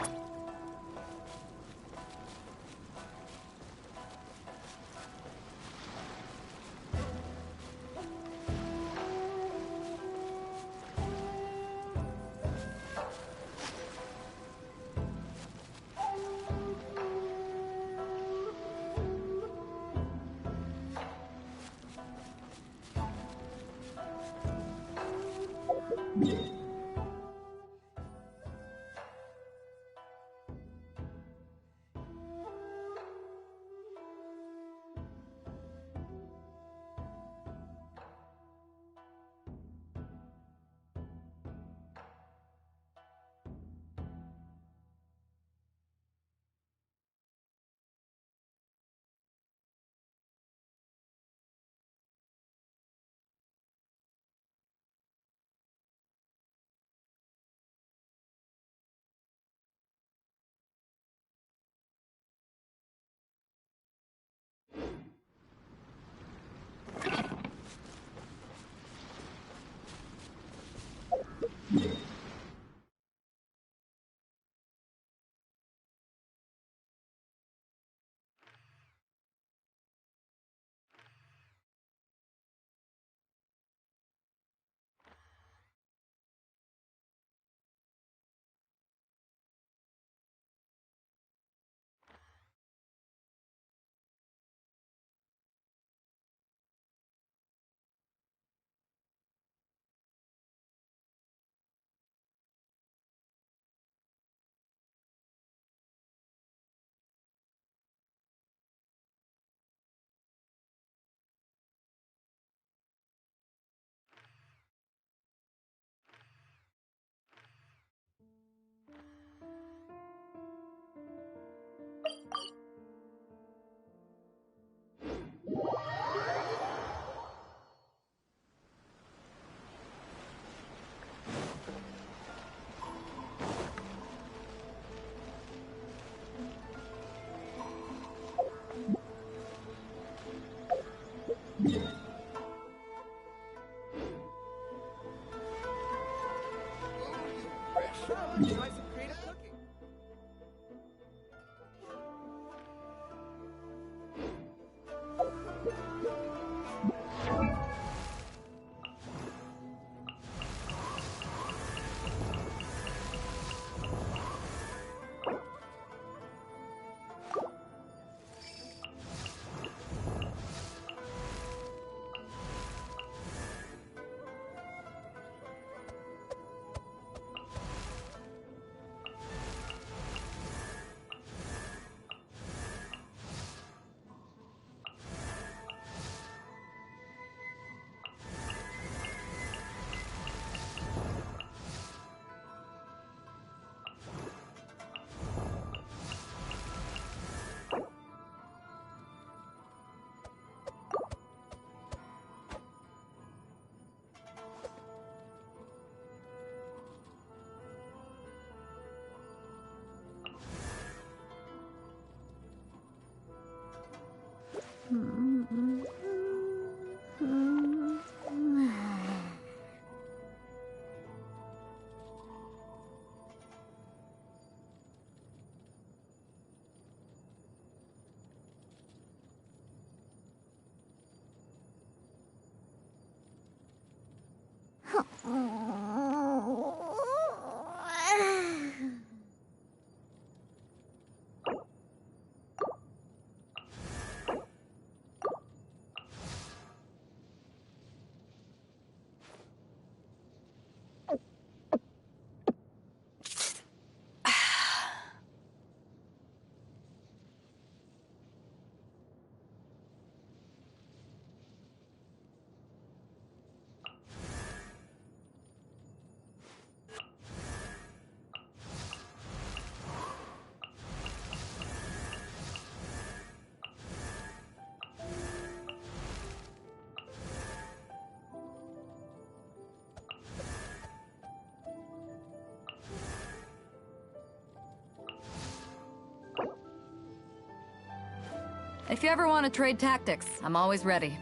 Try some creative cooking. If you ever want to trade tactics, I'm always ready.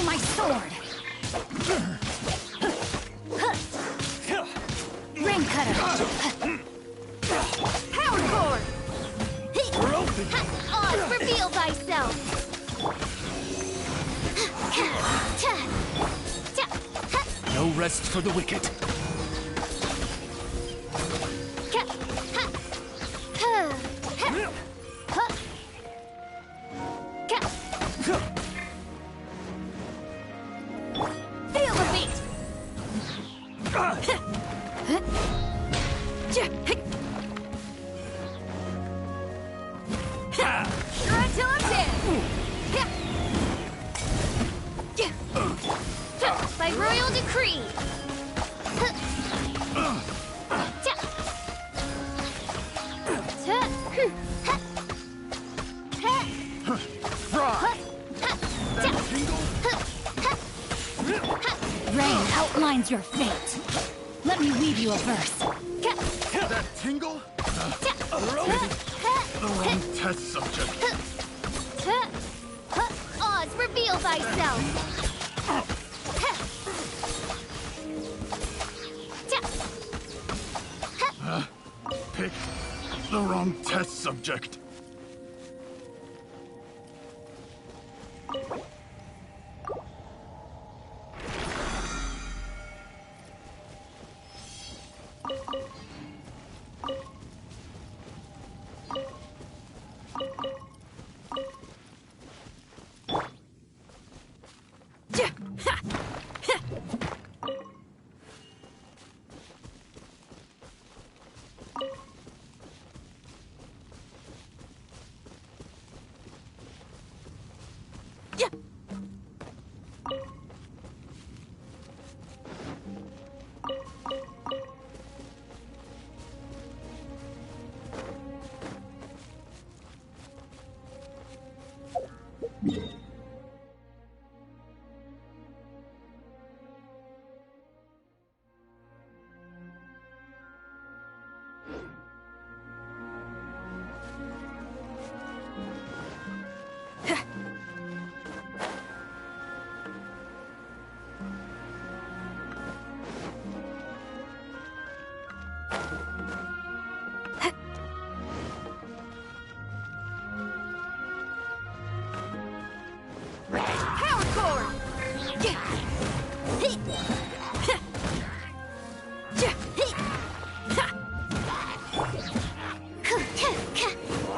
My sword! Ring cutter! Power cord! Reveal thyself! No rest for the wicked. By royal decree! Rain outlines your fate. Let me weave you a verse. That tingle? the wrong test subject. Oz, reveal thyself! Picked the wrong test subject.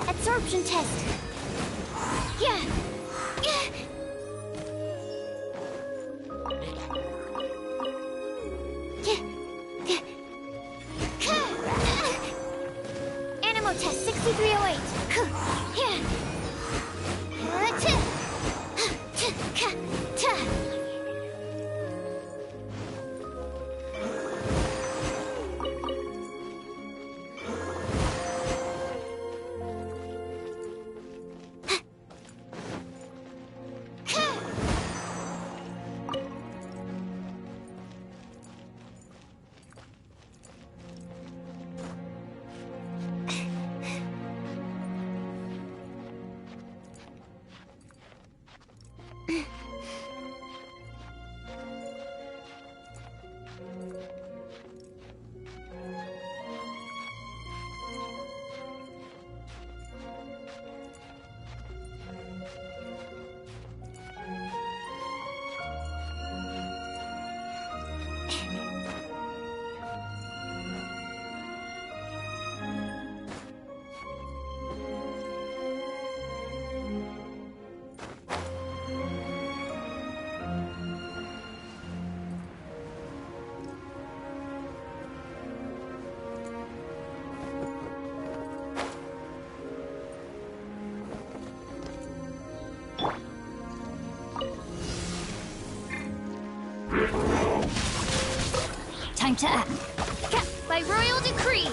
Absorption test. Yeah. Animal test 6308. Time to act. By royal decree.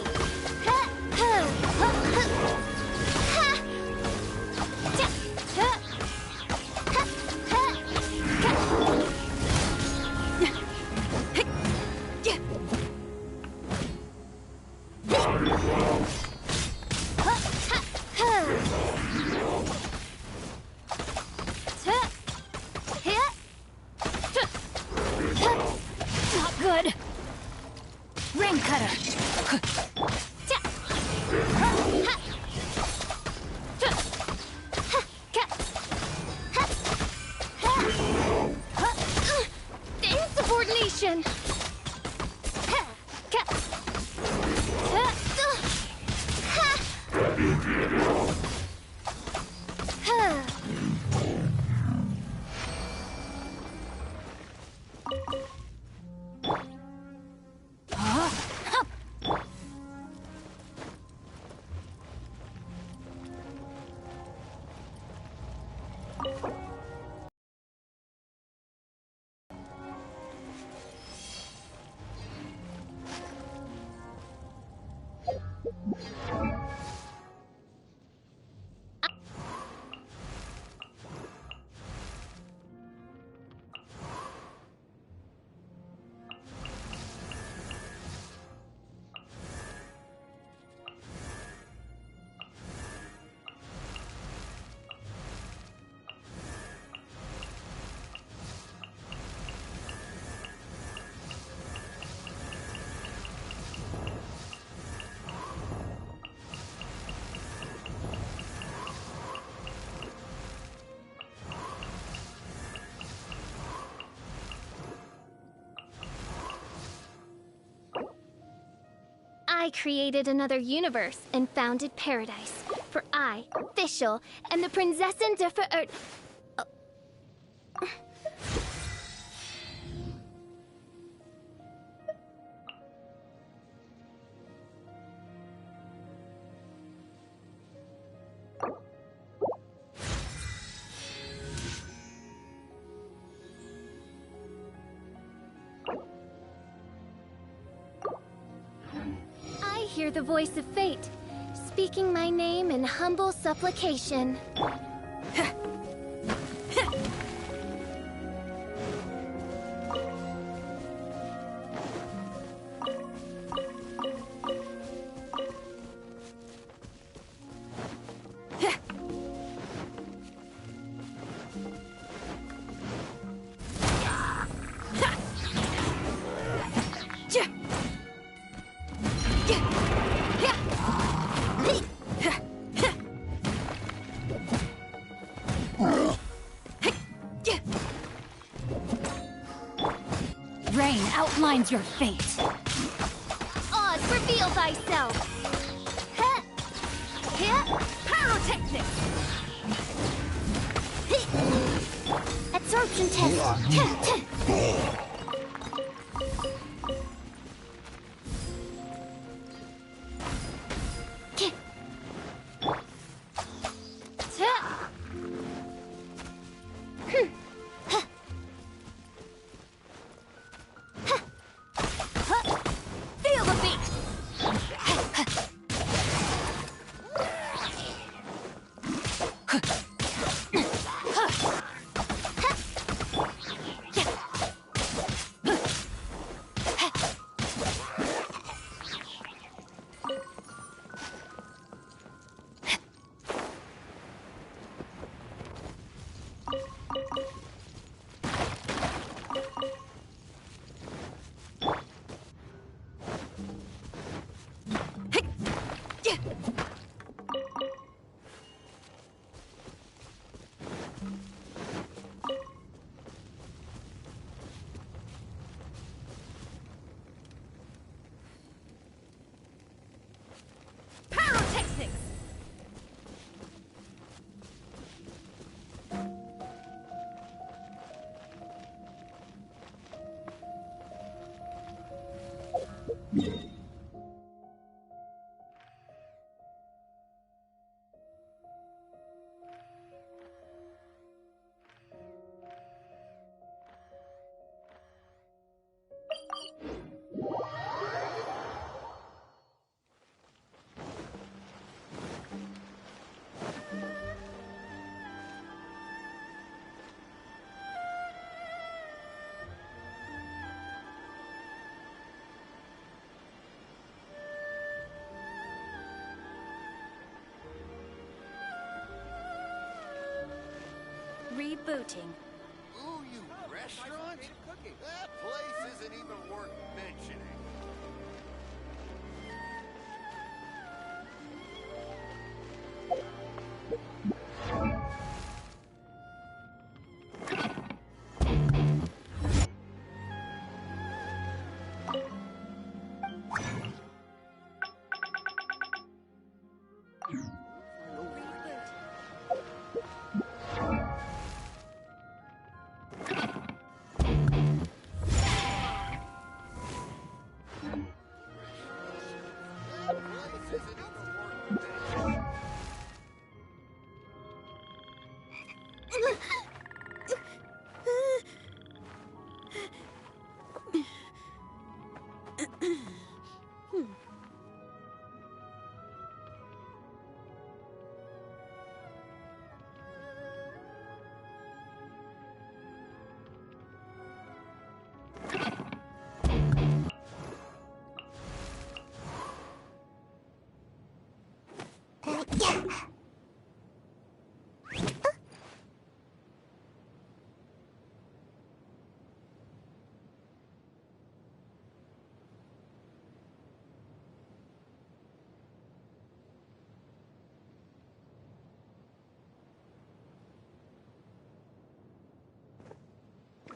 Not good. Ring cutter. I created another universe and founded paradise. For I, Fischl, am the Prinzessin der Verirrten. I hear the voice of fate, speaking my name in humble supplication. Rain outlines your fate. Oz, reveal thyself! Pyrotechnics! Absorption test. Feel the beat! Pyrotechnics! Rebooting. Ooh, you restaurant? That place isn't even worth mentioning.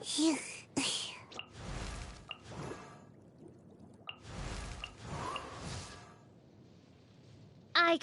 Phew. I...